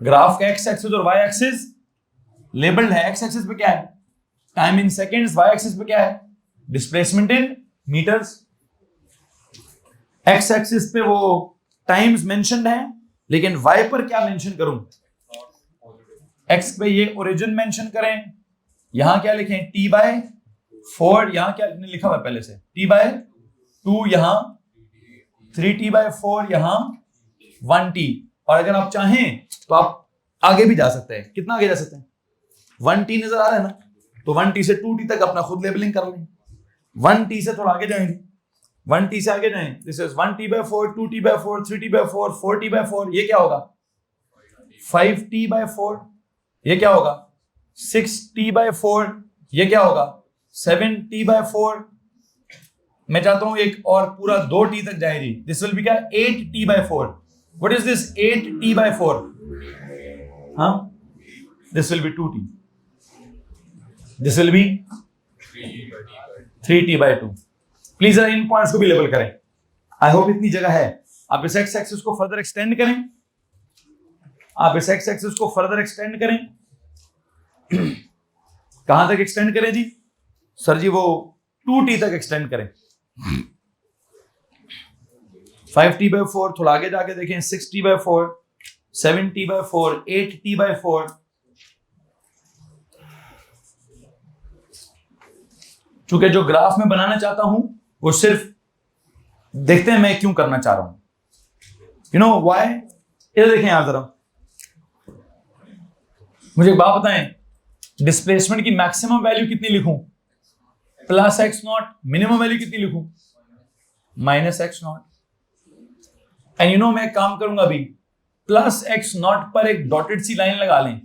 A: ग्राफ का एक्स एक्सिस और वाई एक्सिस लेबल्ड है। एक्स एक्सिस पे क्या है? Time in seconds. Y axis पे क्या है? Displacement in metres. X axis पे वो टाइम्स मेंशन्ड है, लेकिन वाई पर क्या मेंशन करूं? एक्स पे ये ओरिजिन मेंशन करें, यहां क्या लिखें? t/4। यहां क्या लिखा हुआ है पहले से? t/2, यहां 3t/4, यहां 1t। और अगर आप चाहें तो आप आगे भी जा सकते हैं। कितना आगे जा सकते हैं? 1t नजर आ रहा है ना, तो 1t से 2t तक अपना खुद लेबलिंग कर लें। 1t से थोड़ा आगे जाएंगे, 1t से आगे जाएं, this is 1t/4, 2t/4, 3t/4, 4t/4। ये क्या होगा? 5t/4। ये क्या होगा? 6t/4। ये क्या होगा? 7t/4। मैं चाहता हूं एक और पूरा 2t तक जाए जी। दिस विल बी क्या? 8t/4। What is this 8t/4? हाँ, this will be 2t। This will be 3t/2। Please in points को भी लेबल करें। आई होप इतनी जगह है। आप इस एक्स एक्सिस को फर्दर एक्सटेंड करें, आप इस एक्स एक्सिस को फर्दर एक्सटेंड करें। कहां तक एक्सटेंड करें जी? सर जी वो 2t तक एक्सटेंड करें। 5t/4, थोड़ा आगे जाके देखें 6t/4, 7t/4, 8t/4। चूंकि जो ग्राफ में बनाना चाहता हूं वो सिर्फ देखते हैं मैं क्यों करना चाह रहा हूं। You know why? इधर देखें यहां जरा, मुझे एक बात बताएं, डिस्प्लेसमेंट की मैक्सिमम वैल्यू कितनी लिखूं? +x0। मिनिमम वैल्यू कितनी लिखूं? -x0। एंड यू नो मैं काम करूंगा अभी, +x0 पर एक डॉटेड सी लाइन लगा लें।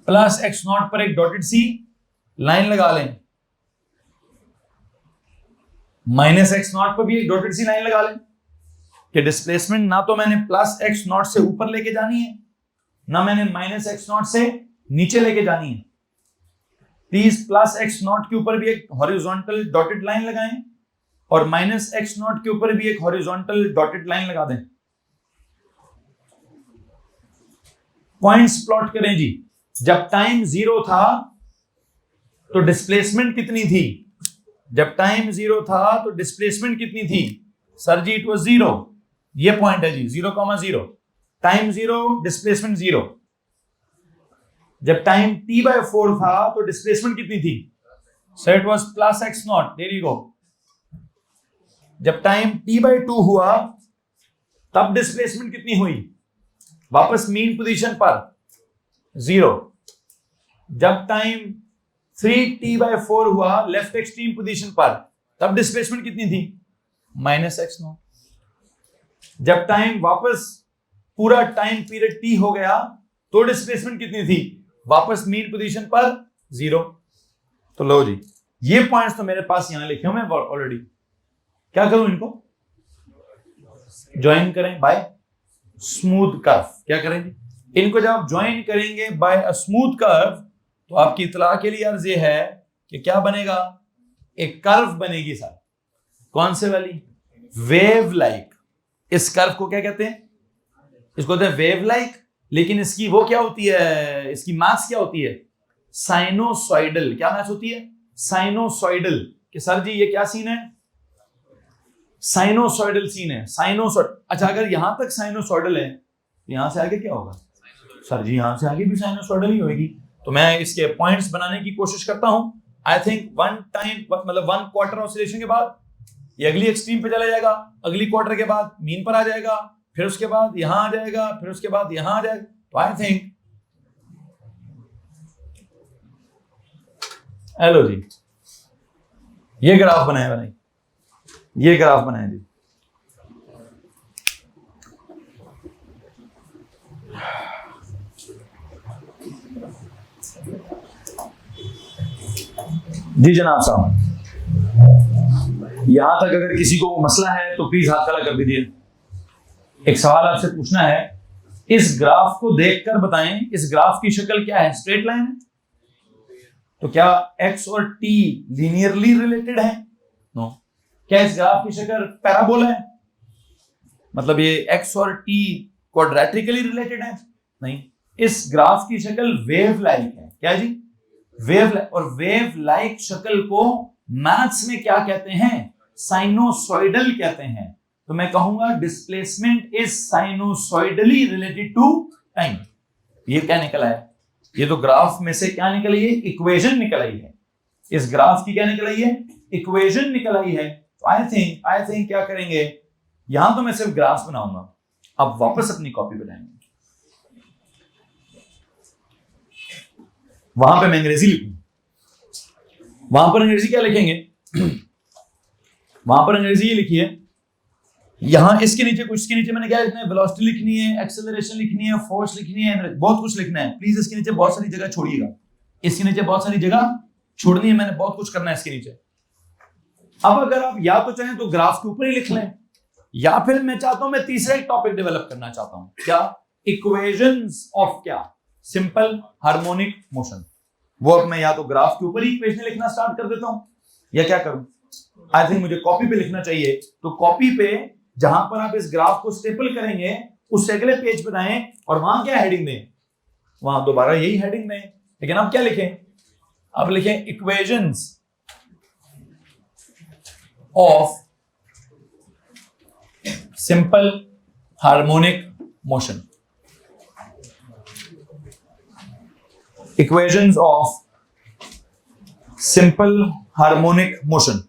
A: +x0 पर एक डॉटेड सी लाइन लगा लें। -x0 पर भी एक डॉटेड सी लाइन लगा लें कि डिस्प्लेसमेंट ना तो मैंने +x0 से ऊपर लेके जानी है, ना मैंने -x0 से नीचे लेके जानी है। प्लीज +x0 के ऊपर भी एक हॉरिजॉन्टल डॉटेड लाइन लगाएं और -x0 के ऊपर भी एक हॉरिजॉन्टल डॉटेड लाइन लगा दें। पॉइंट्स प्लॉट करें जी। जब टाइम 0 था तो डिस्प्लेसमेंट कितनी थी? जब टाइम 0 था तो डिस्प्लेसमेंट कितनी थी? Sir ji it was 0। ये पॉइंट है जी, 0,0। Time 0, displacement 0। जब टाइम t/4 था तो डिस्प्लेसमेंट कितनी थी? Sir it was +x0। There you go. जब टाइम t/2 हुआ तब डिस्प्लेसमेंट कितनी हुई? वापस मीन पोजीशन पर 0। जब टाइम 3t/4 हुआ लेफ्ट एक्सट्रीम पोजीशन पर, तब डिस्प्लेसमेंट कितनी थी? -x0। जब टाइम वापस पूरा टाइम पीरियड t हो गया तो डिस्प्लेसमेंट कितनी थी? वापस मीन पोजीशन पर 0। तो लो जी, ये पॉइंट्स तो मेरे पास यहां लिखे हुए हैं ऑलरेडी। क्या करूं? इनको ज्वाइन करें बाय स्मूथ कर्व। क्या करें जी? इनको जब आप ज्वाइन करेंगे बाय अ स्मूथ कर्व तो आपकी इतला के लिए अर्ज ये है कि क्या बनेगा? एक कर्व बनेगी सर। कौन से वाली? Wave like. इस कर्व को क्या कहते हैं? इसको कहते हैं वेव लाइक। लेकिन इसकी वो क्या होती है? इसकी मैथ्स क्या होती है? साइनोसॉइडल। क्या मैथ्स होती है? साइनोसॉइडल। कि सर जी ये क्या सीन है? साइनोसॉइडल सीन है, साइनोसॉइड। अच्छा, अगर यहां तक साइनोसॉइडल है तो यहां से आगे क्या होगा सर जी? यहां से आगे भी साइनोसॉइडल ही होगी। तो मैं इसके पॉइंट्स बनाने की कोशिश करता हूं। आई थिंक वन टाइम मतलब 1 क्वार्टर ऑसिलेशन के बाद ये अगली एक्सट्रीम पे चला जाएगा, अगली क्वार्टर के बाद मीन पर आ जाएगा, फिर उसके बाद यहां आ जाएगा, फिर उसके बाद यहां आ जाएगा। तो आई थिंक हेलो जी, ये ग्राफ बनाए ये ग्राफ बनाए जी। जी जनाब साहब, यहां तक अगर किसी को मसला है तो प्लीज हाथ खड़ा कर दीजिए। एक सवाल आपसे पूछना है, इस ग्राफ को देखकर बताएं इस ग्राफ की शक्ल क्या है? स्ट्रेट लाइन है? तो क्या x और t लीनियरली रिलेटेड है? नो। क्या इस ग्राफ की शक्ल पैराबोला है? मतलब ये x और t क्वाड्रेटिकली रिलेटेड है? नहीं। इस ग्राफ की शक्ल वेव लाइक है। क्या जी? Wave like. और वेव लाइक शक्ल को मैथ्स में क्या कहते हैं? साइनोसॉइडल कहते हैं। तो मैं कहूंगा displacement is sinusoidally related to time. ये क्या निकला है? ये तो ग्राफ में से क्या निकल आई है? इक्वेशन निकल आई है। इस ग्राफ की क्या निकल आई है? इक्वेशन निकल आई है। तो आई थिंक क्या करेंगे, यहां तो मैं सिर्फ ग्राफ बनाऊंगा, अब वापस अपनी कॉपी बनाएंगे। वहां पे मैं अंग्रेजी लिखूंगा। वहां पर अंग्रेजी क्या लिखेंगे? वहां पर अंग्रेजी ये लिखी है, यहां इसके नीचे कुछ, इसके नीचे मैंने क्या लिखना है? वेलोसिटी लिखनी है, एक्सेलरेशन लिखनी है, फोर्स लिखनी है, बहुत कुछ लिखना है। प्लीज इसके नीचे बहुत सारी जगह छोड़िएगा, इसके नीचे बहुत सारी जगह छोड़नी है, मैंने बहुत कुछ करना है इसके नीचे। अब अगर आप या तो चाहें तो ग्राफ के ऊपर ही लिख लें, या फिर मैं चाहता हूं, मैं तीसरा एक टॉपिक डेवलप करना चाहता हूं। क्या? इक्वेशंस ऑफ क्या? Simple harmonic motion. वो अब मैं या तो ग्राफ के ऊपर ही इक्वेशन लिखना स्टार्ट कर देता हूं, या क्या करूं? आई थिंक मुझे कॉपी पे लिखना चाहिए। तो कॉपी पे जहां पर आप इस ग्राफ को स्टेपल करेंगे उससे अगले पेज पे जाएं और वहां क्या हेडिंग दें? वहां दोबारा यही हेडिंग दें। लेकिन आप क्या लिखें? अब लिखें equations of simple harmonic motion. Equations of simple harmonic motion.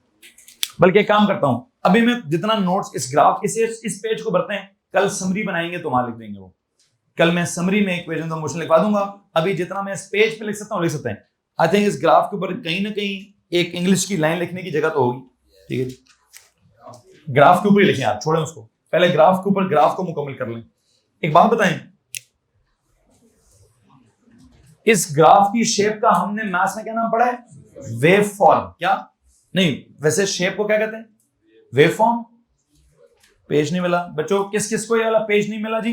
A: बल्कि एक काम करता हूं, अभी मैं जितना नोट्स इस ग्राफ इस पेज को भरते हैं, कल समरी बनाएंगे तो वहां लिख देंगे वो। कल मैं समरी में इक्वेशंस ऑफ मोशन लिखवा दूंगा। अभी जितना मैं इस पेज पे लिख सकता हूं लिख सकते हैं। आई थिंक इस ग्राफ के ऊपर कहीं ना कहीं एक इंग्लिश की लाइन लिखने की जगह तो होगी। ठीक है जी, ग्राफ के ऊपर ही लिखें आप, छोड़ें उसको। पहले ग्राफ के ऊपर ग्राफ को मुकम्मल कर लें। एक बात बताएं, इस ग्राफ की शेप का हमने मैथ्स में क्या नाम पढ़ा है? Wave form. क्या? नहीं, वैसे शेप को क्या कहते हैं? Wave form. पेज नहीं मिला बच्चों, किस किस को ये वाला पेज नहीं मिला जी?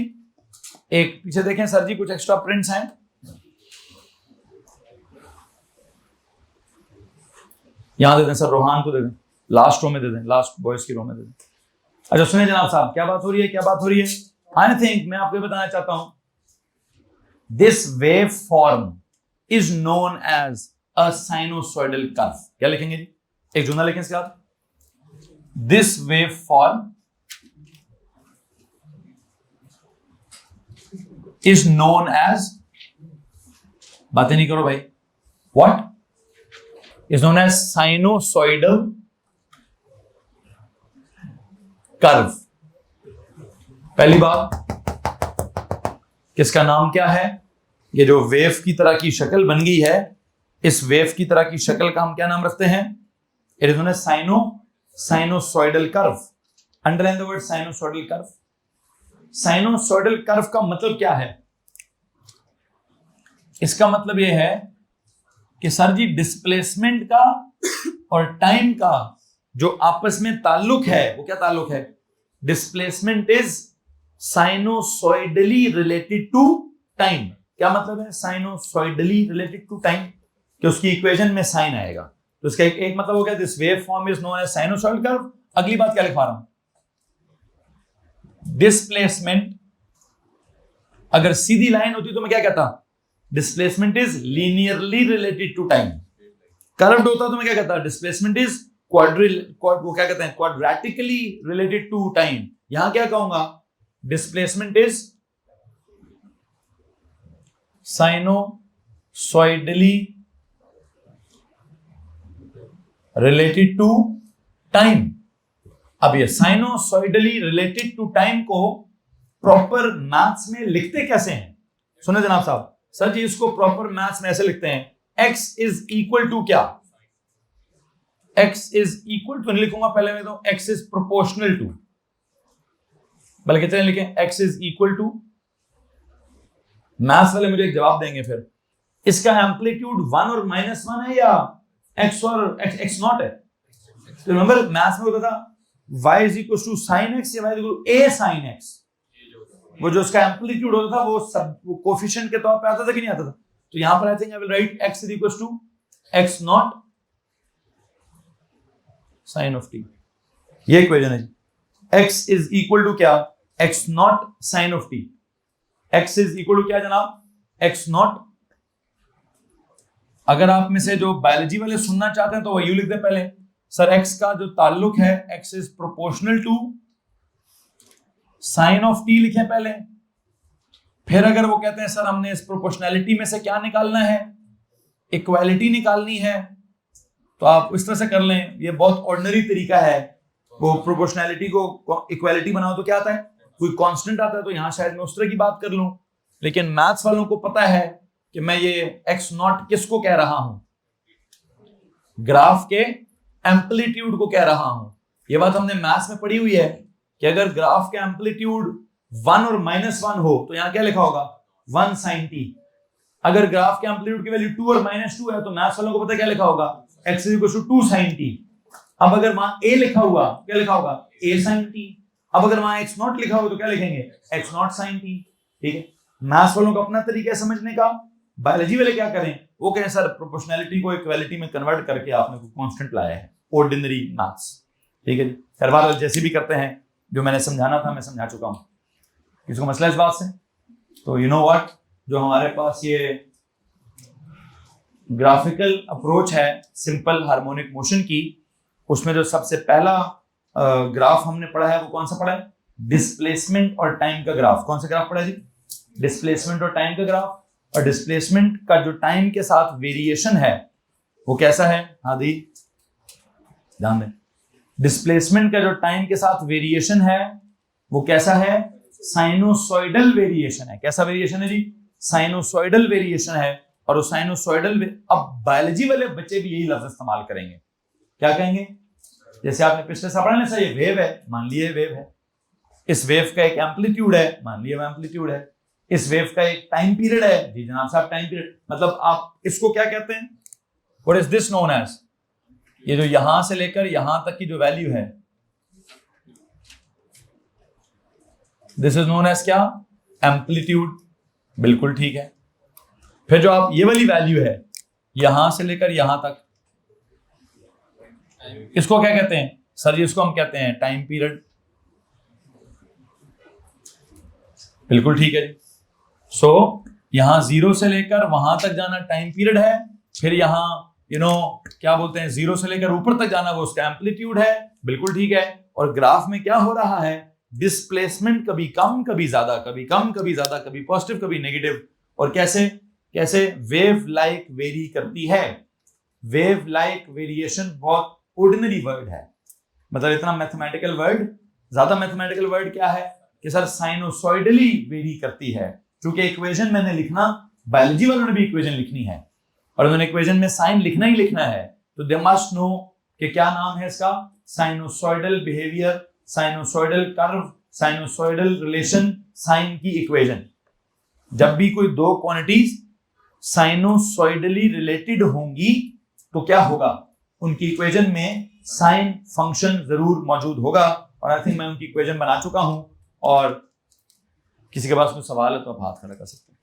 A: एक पीछे देखें सर जी, कुछ एक्स्ट्रा प्रिंट्स हैं। यहां दे दें सर, रोहान को दे दें, लास्ट रो में दे दें, लास्ट बॉयज की रो में दे दें। अच्छा सुनिए जनाब साहब, क्या बात हो रही है? क्या बात हो रही है? आई थिंक मैं आपको बताना चाहता हूं, this wave form is known as a sinusoidal curve. क्या लिखेंगे जी? एक जुमला लिखें इसके साथ, this wave form is known as, बातें नहीं करो भाई, what is known as sinusoidal curve. पहली बात, किसका नाम क्या है? ये जो वेव की तरह की शक्ल बन गई है, इस वेव की तरह की शक्ल का हम क्या नाम रखते हैं? It is known as sinusoidal curve. Underline the word sinusoidal curve. Sinusoidal curve का मतलब क्या है? इसका मतलब यह है कि सर जी डिस्प्लेसमेंट का और टाइम का जो आपस में ताल्लुक है, वो क्या ताल्लुक है? Displacement is sinusoidally related to time. क्या मतलब है साइनोसॉइडली रिलेटेड टू टाइम? कि उसकी इक्वेशन में साइन आएगा। तो इसका एक मतलब हो गया, this wave form is known as sinusoidal curve. अगली बात क्या लिखवा रहा हूं? डिस्प्लेसमेंट, अगर सीधी लाइन होती तो मैं क्या कहता? Displacement is linearly related to time. Curved होता तो मैं क्या कहता? डिस्प्लेसमेंट इज वो क्या कहते हैं, क्वाड्रेटिकली रिलेटेड टू टाइम। यहां क्या कहूंगा, displacement is sinusoidally related to time. अब ये साइनोसॉइडली रिलेटेड टू टाइम को प्रॉपर मैथ्स में लिखते कैसे हैं? सुने जनाब साहब, सर जी इसको प्रॉपर मैथ्स में ऐसे लिखते हैं, x इज इक्वल टू क्या, x इज इक्वल टू, नहीं लिखूंगा पहले मैं, तो x इज प्रोपोर्शनल टू, बल्कि चलें लिखें x is equal to, maths वाले मुझे एक जवाब देंगे फिर, इसका एम्पलीट्यूड 1 और -1 है या x और x नॉट है? तो रिमेंबर मैथ्स में होता था y is equal to sin x या y is equal to a sin x, वो जो उसका एम्पलीट्यूड होता था वो सब कोफिशिएंट के तौर पे आता था कि नहीं आता था? तो यहां पर I think I will write x is equal to x naught sin of t, ये इक्वेशन है जी। x इज इक्वल टू क्या, x naught sin of t, x is equal to क्या जनाब, x नॉट। अगर आप में से जो बायोलॉजी वाले सुनना चाहते हैं तो वो यू लिख दे पहले, सर x का जो ताल्लुक है x is proportional to sine of t लिखें पहले। फिर अगर वो कहते हैं सर हमने इस प्रोपोर्शनैलिटी में से क्या निकालना है, इक्वालिटी निकालनी है, तो आप इस तरह से कर लें, ये बहुत ऑर्डिनरी तरीका है। वो प्रोपोर्शनैलिटी को इक्वालिटी बनाओ तो क्या आता है, कोई कांस्टेंट आता है, तो यहां शायद मैं उस तरह की बात कर लूं, लेकिन मैथ्स वालों को पता है कि मैं ये x नॉट किसको कह रहा हूं, ग्राफ के एम्पलीट्यूड को कह रहा हूं। ये बात हमने मैथ्स में पढ़ी हुई है कि अगर ग्राफ के एम्पलीट्यूड 1 और -1 हो तो यहां क्या लिखा होगा, 1 sin t। अगर ग्राफ के एम्पलीट्यूड की वैल्यू 2 और -2 है तो मैथ्स वालों को पता है क्या लिखा होगा, x is equal to 2 sin t। अब अगर वहां a लिखा हुआ क्या लिखा होगा, a sin t। अब अगर वहां x नॉट लिखा हुआ तो क्या लिखेंगे, x नॉट sin t। ठीक है, मैथ्स वालों का अपना तरीका है समझने का। बायोलॉजी वाले क्या करें, वो कहें सर प्रोपोर्शनैलिटी को इक्वालिटी में कन्वर्ट करके आपने कोई कांस्टेंट लाया है, ऑर्डिनरी मैथ्स। ठीक है जी, हर बार जैसे भी करते हैं, जो मैंने समझाना था मैं समझा चुका हूं। किसको मसला इस बात से? तो यू नो व्हाट, जो हमारे पास ये ग्राफिकल अप्रोच है सिंपल हार्मोनिक मोशन की, उसमें जो सबसे पहला ग्राफ हमने पढ़ा है वो कौन सा पढ़ा है, डिस्प्लेसमेंट और टाइम का ग्राफ। कौन सा ग्राफ पढ़ा जी, डिस्प्लेसमेंट और टाइम का ग्राफ। और डिस्प्लेसमेंट का जो टाइम के साथ वेरिएशन है वो कैसा है, आदि ध्यान दें, डिस्प्लेसमेंट का जो टाइम के साथ वेरिएशन है वो कैसा है, साइनोसॉइडल वेरिएशन है। कैसा वेरिएशन है जी, साइनोसॉइडल वेरिएशन है। और वो साइनोसॉइडल, अब बायोलॉजी वाले बच्चे भी यही लफ्ज इस्तेमाल करेंगे, क्या कहेंगे, जैसे आपने पिछले साल पढ़ा ना, ये वेव है, मान लिए वेव है, इस वेव का एक एम्पलीट्यूड है, मान लिया एम्पलीट्यूड है, इस वेव का एक टाइम पीरियड है, जी जनाब साहब टाइम पीरियड, मतलब आप इसको क्या कहते हैं, what is this known as, ये जो यहां से लेकर यहां तक की जो वैल्यू है, दिस इज नोन एज क्या, एम्पलीट्यूड। बिल्कुल ठीक है। फिर जो आप ये वाली वैल्यू है यहां से लेकर यहां तक, इसको क्या कहते हैं सर जी, इसको हम कहते हैं टाइम पीरियड। बिल्कुल ठीक है जी। सो यहां 0 से लेकर वहां तक जाना टाइम पीरियड है, फिर यहां क्या बोलते हैं, 0 से लेकर ऊपर तक जाना वो उसका एम्पलीट्यूड है। बिल्कुल ठीक है। और ग्राफ में क्या हो रहा है, डिस्प्लेसमेंट कभी कम कभी ज्यादा, कभी कम कभी ज्यादा, कभी पॉजिटिव कभी नेगेटिव। और कैसे कैसे वेव लाइक वेरी करती है। वेव लाइक वेरिएशन बहुत ऑर्डिनरी वर्ड है, मतलब इतना मैथमेटिकल वर्ड, ज्यादा मैथमेटिकल वर्ड क्या है कि सर साइनोसॉइडली वेरी करती है। क्योंकि इक्वेशन मैंने लिखना, बायोलॉजी वालों ने भी इक्वेशन लिखनी है और उन्होंने इक्वेशन में साइन लिखना ही लिखना है, तो दे मस्ट नो कि क्या नाम है इसका, sinusoidal behaviour, sinusoidal curve, sinusoidal relation, sine की इक्वेशन। जब भी कोई दो क्वांटिटीज साइनोसॉइडली रिलेटेड होंगी तो क्या होगा, उनकी इक्वेशन में साइन फंक्शन जरूर मौजूद होगा। और आई थिंक मैं उनकी इक्वेशन बना चुका हूं, और किसी के पास कोई सवाल है तो आप हाथ खड़ा कर सकते हैं।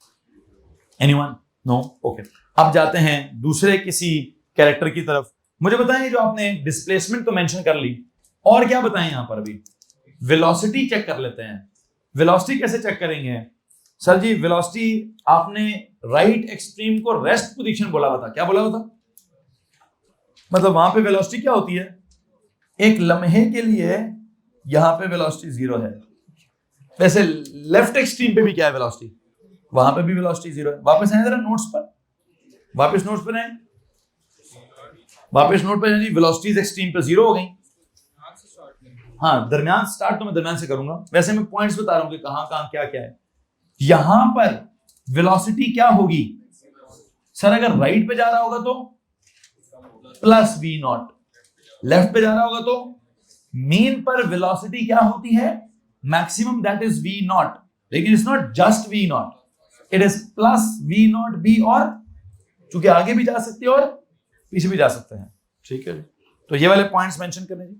A: एनीवन? नो? ओके। अब जाते हैं दूसरे किसी कैरेक्टर की तरफ। मुझे बताएं, जो आपने डिस्प्लेसमेंट तो मेंशन कर ली, और क्या बताएं यहां पर, अभी वेलोसिटी चेक कर लेते हैं। वेलोसिटी कैसे चेक करेंगे सर जी? वेलोसिटी आपने राइट एक्सट्रीम को रेस्ट पोजीशन बोला हुआ था, क्या बोला हुआ था, मतलब वहां पे वेलोसिटी क्या होती है, एक लम्हे के लिए यहां पे वेलोसिटी 0 है। वैसे लेफ्ट एक्सट्रीम पे भी क्या है वेलोसिटी, वहां पे भी वेलोसिटी 0 है। वापस आए जरा नोट्स पर, वापस नोट्स पर आए, वापस नोट पर जी। वेलोसिटीज एक्सट्रीम पे 0 हो गई। हाँ दरमियान स्टार्ट तो मैं दरमियान से करूंगा, वैसे मैं पॉइंट्स बता रहा हूं कि कहां कहां क्या क्या है। यहां पर वेलोसिटी क्या होगी सर, अगर राइट पे जा रहा होगा तो प्लस v नॉट, लेफ्ट पे जा रहा होगा तो मीन पर वेलोसिटी क्या होती है maximum, that is v naught. लेकिन it's not just v naught, it is plus v naught b, और चूंकि आगे भी जा सकते हैं और पीछे भी जा सकते हैं। ठीक है, तो ये वाले पॉइंट्स मेंशन करने जी।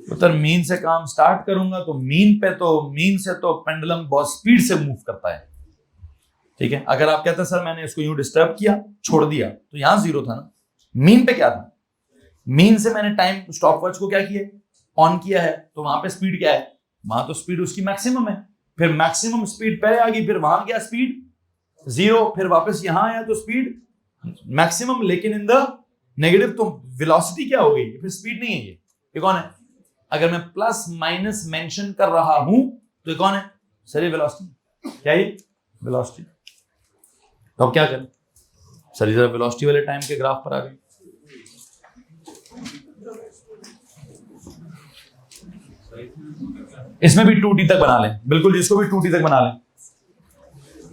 A: उत्तर मीन से काम स्टार्ट करूंगा तो मीन से तो पेंडुलम बहुत स्पीड से मूव करता है। ठीक है, अगर आप कहते हैं सर मैंने इसको यूं डिस्टर्ब किया छोड़ दिया तो यहां 0 था ना, मीन पे क्या था, मीन से मैंने टाइम स्टॉप वॉच को क्या किया, ऑन किया है, तो वहां पे स्पीड क्या है, वहां तो स्पीड उसकी मैक्सिमम है, फिर मैक्सिमम स्पीड पहले आ गई, फिर वहां क्या स्पीड 0, फिर वापस यहां आया तो स्पीड मैक्सिमम, लेकिन इन द नेगेटिव। तो वेलोसिटी क्या हो गई, फिर स्पीड नहीं है, ये कौन है। अगर मैं प्लस माइनस मेंशन कर रहा हूं तो ये कौन है सर, ये वेलोसिटी। क्या ये वेलोसिटी। तो अब क्या करें सर, जरा वेलोसिटी वाले टाइम के ग्राफ पर आ गए। इसमें भी 2t तक बना लें, बिल्कुल इसको भी 2t तक बना लें,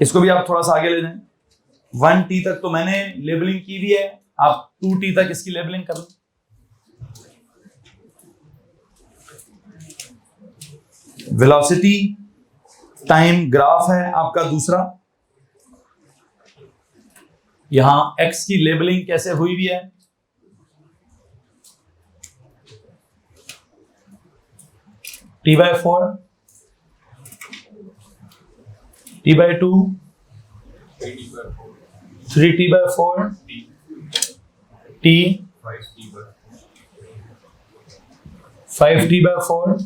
A: इसको भी आप थोड़ा सा आगे ले जाएं। 1t तक तो मैंने लेबलिंग की भी है, आप 2t तक इसकी लेबलिंग कर लें। वेलोसिटी टाइम ग्राफ है आपका दूसरा, यहां x की लेबलिंग कैसे हुई भी है, t/4, t/2, 3t/4, t, 5t/4,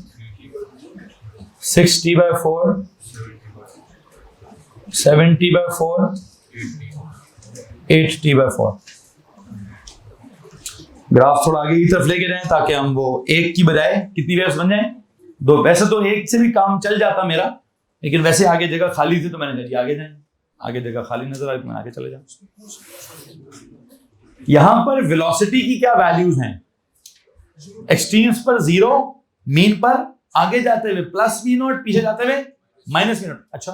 A: 6t/4, 7t/4, 8t/4। Graph थोड़ा आगे की तरफ लेके जाएं ताकि हम वो एक की बजाय कितनी वेव्स बन जाएं, 2। वैसे तो एक से भी काम चल जाता मेरा, लेकिन वैसे आगे जगह खाली थी तो मैंने कहा आगे जाएं, आगे जगह खाली नजर आई तो मैं आगे चले जाऊं। यहां पर वेलोसिटी की क्या वैल्यूज हैं, एक्सट्रीम्स पर 0, मीन पर आगे जाते हुए प्लस v नॉट, पीछे जाते हुए माइनस v नॉट। अच्छा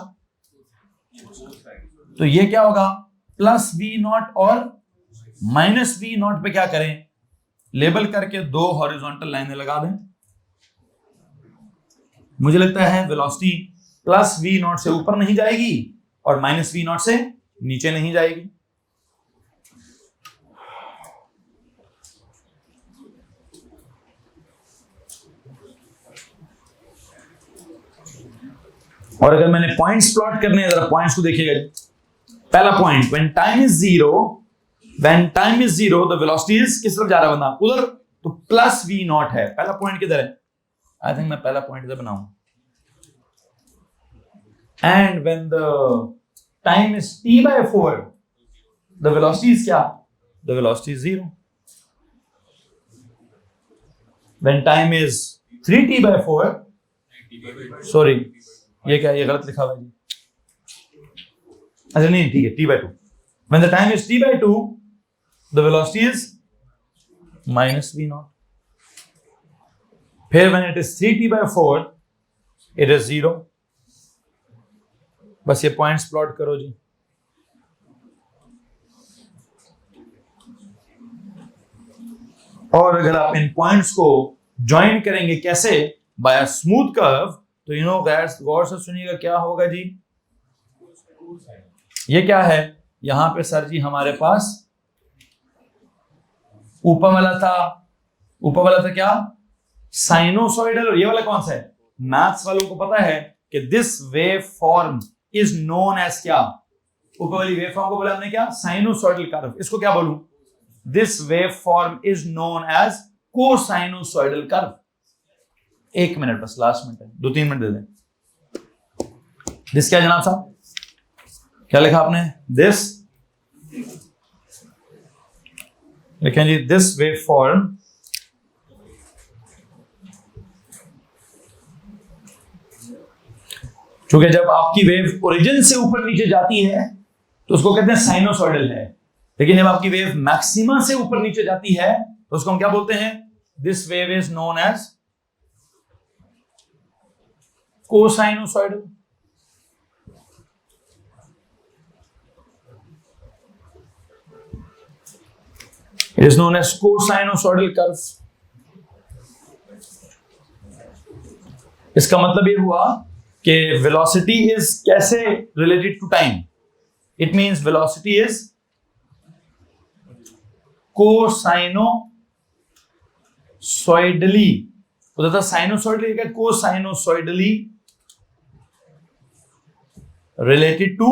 A: तो ये क्या होगा, प्लस v नॉट और माइनस v नॉट पे क्या करें, लेबल करके 2 हॉरिजॉन्टल लाइनें लगा दें। मुझे लगता है वेलोसिटी प्लस v नॉट से ऊपर नहीं जाएगी और माइनस v नॉट से नीचे नहीं जाएगी। और अगर मैंने पॉइंट्स प्लॉट करने हैं, जरा पॉइंट्स को देखिएगा। पहला point, when time is 0 the velocity is, किस तरफ जा रहा है बंदा, उधर, तो प्लस v नॉट है। पहला पॉइंट किधर है, आई थिंक मैं पहला पॉइंट इधर बनाऊं। And when the time is t/4 the velocity is क्या, the velocity is 0। When time is 3t/4, sorry ये क्या, ये गलत लिखा हुआ है जी, अच्छा नहीं ठीक है, t/2। When the time is t/2 the velocity is minus v naught। फिर when it is 3t/4 it is 0। बस ये पॉइंट्स प्लॉट करो जी। और अगर आप इन पॉइंट्स को ज्वाइन करेंगे कैसे, बाय अ स्मूथ कर्व, तो यू नो गाइस गौर से सुनिएगा क्या होगा जी। ये क्या है, यहां पे सर जी हमारे पास ऊपर वाला था क्या, साइनोसॉइडल, और ये वाला कौन सा है, मैथ्स वालों को पता है कि this wave form is known as क्या, ऊपर वाली वेव फॉर्म को बोला हमने क्या, साइनोसॉइडल कर्व। इसको क्या बोलूं, this wave form is known as cosinusoidal curve. 1 minute बस, लास्ट मिनट है, 2-3 मिनट दे दें। दिस क्या जनाब साहब, क्या लिखा आपने, दिस लिखें जी दिस वेव फॉर्म क्योंकि जब आपकी वेव ओरिजिन से ऊपर नीचे जाती है तो उसको कहते हैं साइनोसॉइडल है, लेकिन जब आपकी वेव मैक्सिमा से ऊपर नीचे जाती है तो उसको हम क्या बोलते हैं? This wave is known as cosinusoidal. It is known as cosinusoidal curve. इसका मतलब ये हुआ कि वेलोसिटी इज कैसे related to time. It means velocity is cosinusoidally, होता था साइनोसॉइडली क्या, कोसाइनोसॉइडली रिलेटेड टू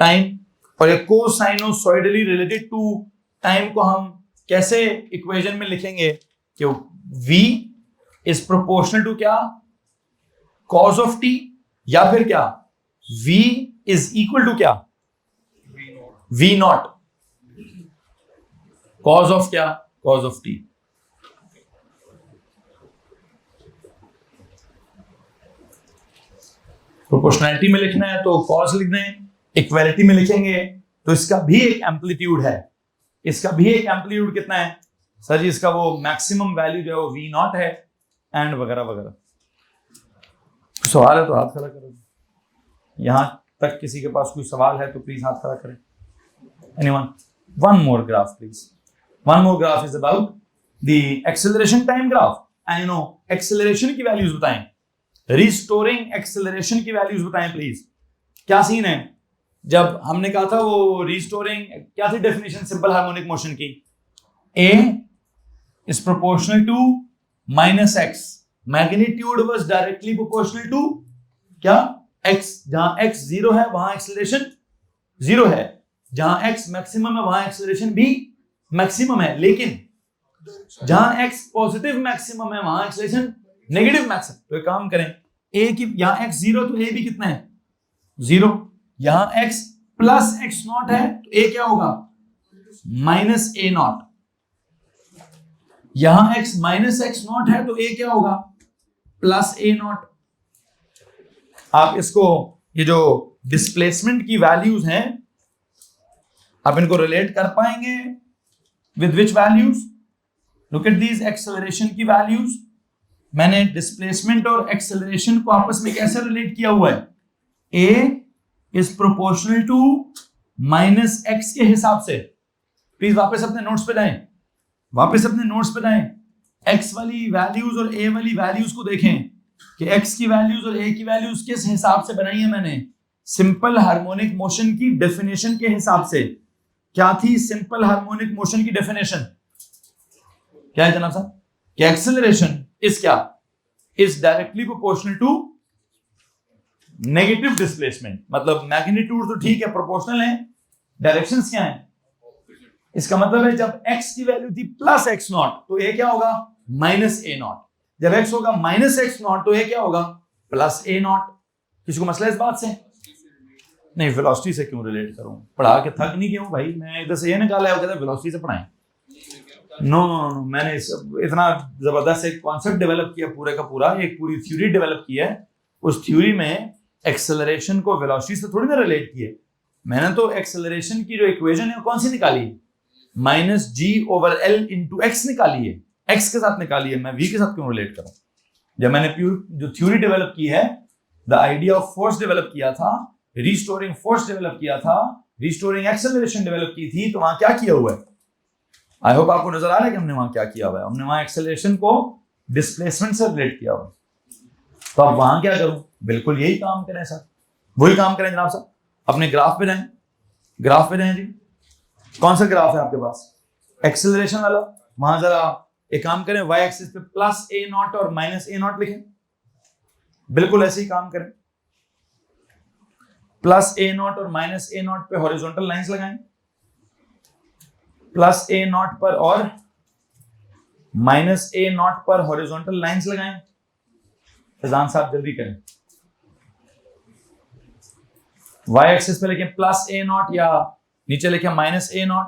A: टाइम। और ये कोसाइनोसॉइडली रिलेटेड टू टाइम को हम कैसे इक्वेशन में लिखेंगे कि v इज प्रोपोर्शनल टू क्या, कॉस ऑफ t, या फिर क्या v इज इक्वल टू क्या, v नॉट कॉस ऑफ क्या, कॉस ऑफ t। प्रोपोर्शनैलिटी में लिखना है तो कॉस लिख दें, इक्वालिटी में लिखेंगे तो इसका भी एक एम्पलीट्यूड है। इसका भी एक एम्पलीट्यूड कितना है सर जी? इसका वो मैक्सिमम वैल्यू जो है वो v नॉट है, एंड वगैरह वगैरह। सवाल है तो हाथ खड़ा करो। यहां तक किसी के पास कोई सवाल है तो प्लीज हाथ खड़ा करें। Anyone? One more graph please. One more graph is about the acceleration time graph. I know acceleration की वैल्यूज बताएं, रिस्टोरिंग एक्सेलरेशन की वैल्यूज बताएं प्लीज। क्या सीन है? जब हमने कहा था वो रिस्टोरिंग, क्या थी डेफिनेशन सिंपल हार्मोनिक मोशन की? a is proportional to minus x, magnitude was directly proportional to क्या, x। जहां x जीरो है वहां एक्सेलरेशन जीरो है, जहां x मैक्सिमम है वहां एक्सेलरेशन भी मैक्सिमम है, लेकिन जहां x पॉजिटिव मैक्सिमम है वहां एक्सेलरेशन नेगेटिव मैक्सिमम। तो एक काम करें, a की यहां x जीरो तो a भी कितना है, जीरो। यहां x प्लस x नॉट है तो a क्या होगा, माइनस a नॉट। यहां x माइनस x नॉट है तो a क्या होगा, प्लस a नॉट। आप इसको, ये जो डिस्प्लेसमेंट की वैल्यूज हैं, आप इनको रिलेट कर पाएंगे with which values? Look at these acceleration की वैल्यूज। मैंने डिस्प्लेसमेंट और एक्सेलरेशन को आपस में कैसे रिलेट किया हुआ है? a is proportional to minus x के हिसाब से। प्लीज वापस अपने नोट्स पे जाएं, वापस अपने नोट्स पे जाएं। x वाली वैल्यूज और a वाली वैल्यूज को देखें कि x की वैल्यूज और a की वैल्यूज किस हिसाब से बनाई है मैंने? सिंपल हार्मोनिक मोशन की डेफिनेशन के हिसाब से। क्या थी सिंपल हार्मोनिक मोशन की डेफिनेशन? क्या है जनाब साहब? कि एक्सेलरेशन इज क्या, is directly proportional to negative displacement. मतलब मैग्नीट्यूड तो ठीक है, प्रोपोर्शनल है, डायरेक्शंस क्या है? इसका मतलब है जब x की वैल्यू थी प्लस x नॉट तो a क्या होगा, माइनस a नॉट। जब x होगा माइनस x नॉट तो a क्या होगा, प्लस a नॉट। किसी को मसला इस बात से? नहीं, वेलोसिटी से क्यों रिलेट करूं? पढ़ा के थक नहीं गया हूं भाई, मैं इधर से ये निकाला है, वेलोसिटी से पढ़ाएं। नो नो नो, मैंने इतना जबरदस्त एक कॉन्सेप्ट डेवलप किया, पूरे का पूरा एक पूरी थ्योरी डेवलप की है। उस थ्योरी में एक्सेलरेशन को वेलोसिटी से थोड़ी ना रिलेट किए। मैंने तो एक्सेलरेशन की जो इक्वेशन है कौन सी निकाली है? माइनस जी ओवर एल इंटू एक्स निकाली है, एक्स के साथ निकाली है। मैं वी के साथ क्यों रिलेट करूं? जब मैंने प्योर जो थ्योरी डेवलप की है, the idea of force develop किया था, रिस्टोरिंग फोर्स डेवलप किया था, रिस्टोरिंग एक्सेलरेशन डेवलप की थी, तो वहां क्या किया हुआ है? आई होप आपको नजर आ रहा है कि हमने वहां क्या किया हुआ है। हमने वहां एक्सेलरेशन को डिस्प्लेसमेंट से रिलेट किया हुआ है। तो अब वहां क्या करूं? बिल्कुल यही काम करें सर, वही काम करें जनाब साहब। अपने ग्राफ पे जाएं, ग्राफ पे जाएं जी। कौन सा ग्राफ है आपके पास? एक्सेलरेशन वाला। वहां जरा एक काम करें, वाई एक्सिस पे प्लस ए नॉट और माइनस ए नॉट लिखें। बिल्कुल ऐसे ही काम करें, प्लस ए नॉट और माइनस ए नॉट पे हॉरिजॉन्टल लाइंस लगाएं, प्लस ए नॉट पर और माइनस ए नॉट पर हॉरिजॉन्टल लाइंस लगाएं। फैजान साहब जल्दी करें। वाई एक्सिस पे लिखें प्लस ए नॉट या नीचे लिखें minus A not.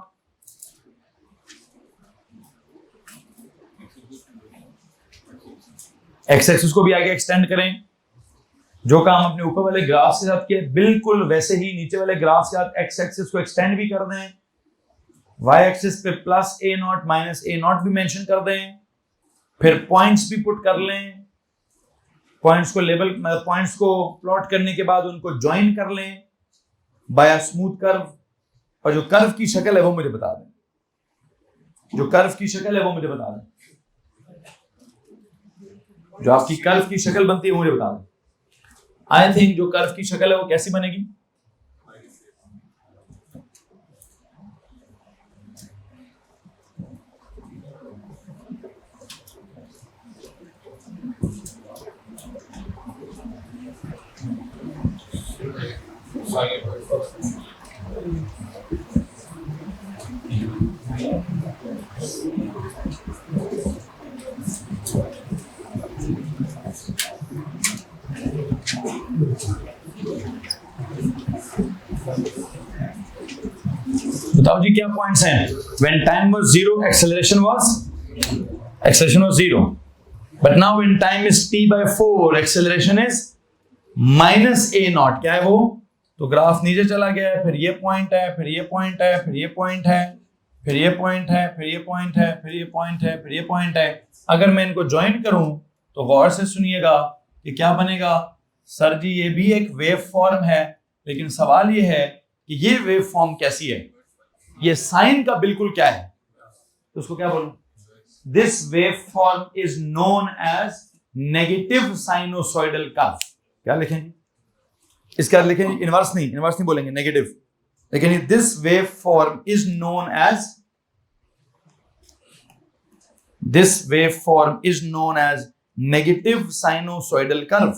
A: X axis को भी आगे एक्सटेंड करें। जो काम अपने ऊपर वाले ग्राफ के साथ किया बिल्कुल वैसे ही नीचे वाले ग्राफ के साथ एक्स एक्सिस को एक्सटेंड भी कर दें, वाई एक्सिस पे plus A not minus A not भी मेंशन कर दें, फिर पॉइंट्स भी पुट कर लें, पॉइंट्स को लेबल पॉइंट्स को प्लॉट करने के बाद उनको ज्वाइन कर लें बाय स्मूथ कर्व, और जो कर्व की शक्ल है वो मुझे बता दें, जो कर्व की शक्ल है वो मुझे बता दें, जो आपकी कर्व की शक्ल बनती है वो मुझे बता दें। आई थिंक जो कर्व की शक्ल है वो कैसी बनेगी? बताओ जी क्या पॉइंट्स हैं? When time was 0, acceleration was 0. But now when time is t/4, acceleration is minus a naught. क्या है वो? तो ग्राफ नीचे चला गया है, फिर ये पॉइंट है, फिर ये पॉइंट है, फिर ये पॉइंट है, फिर ये पॉइंट है, फिर ये पॉइंट है, फिर ये पॉइंट है, फिर ये पॉइंट है। अगर मैं इनको ज्वाइन करूं तो गौर से सुनिएगा कि क्या बनेगा। सर जी ये भी एक वेव फॉर्म है, लेकिन सवाल ये है कि ये वेव फॉर्म कैसी है, ये साइन का बिल्कुल क्या है, तो उसको क्या बोलूं? This wave form is known as negative sinusoidal curve. क्या लिखेंगे इसका? लिखेंगे इनवर्स नहीं बोलेंगे, नेगेटिव। लेकिन this wave form is known as negative sinusoidal curve.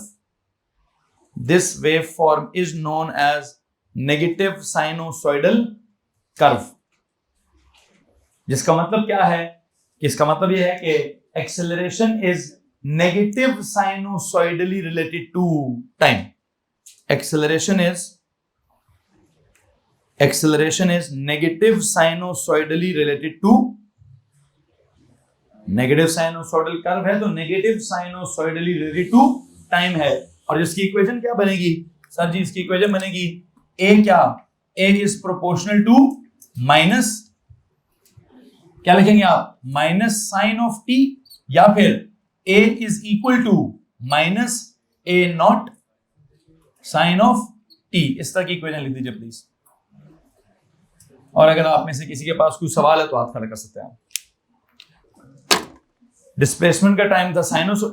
A: This wave form is known as negative sinusoidal curve. जिसका मतलब क्या है कि इसका मतलब यह है कि acceleration is negative sinusoidally related to time. Acceleration is negative sinusoidally related to negative sinusoidal curve है, तो negative sinusoidally related to time है। और इसकी इक्वेशन क्या बनेगी? सर जी इसकी इक्वेशन बनेगी a क्या? a is proportional to minus क्या लिखेंगे आप? माइनस साइन ऑफ t, या फिर a is equal to minus a naught sine of t। इस तरह की इक्वेशन लिख दीजिए प्लीज। और अगर आप में से किसी के पास कोई सवाल है तो हाथ खड़ा कर सकते हैं। डिस्प्लेसमेंट का टाइम था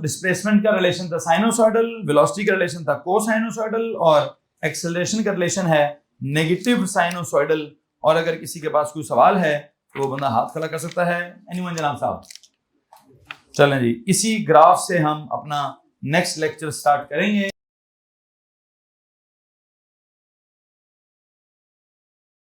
A: डिस्प्लेसमेंट का रिलेशन था साइनोसॉइडल, वेलोसिटी का रिलेशन था कोसाइनोसॉइडल, और एक्सेलरेशन का रिलेशन है नेगेटिव साइनोसॉइडल। और अगर किसी के पास कोई सवाल है तो वो बंदा हाथ खड़ा कर सकता है। एनीवन जनाब साहब? चलें जी, इसी ग्राफ से हम अपना नेक्स्ट लेक्चर स्टार्ट करेंगे।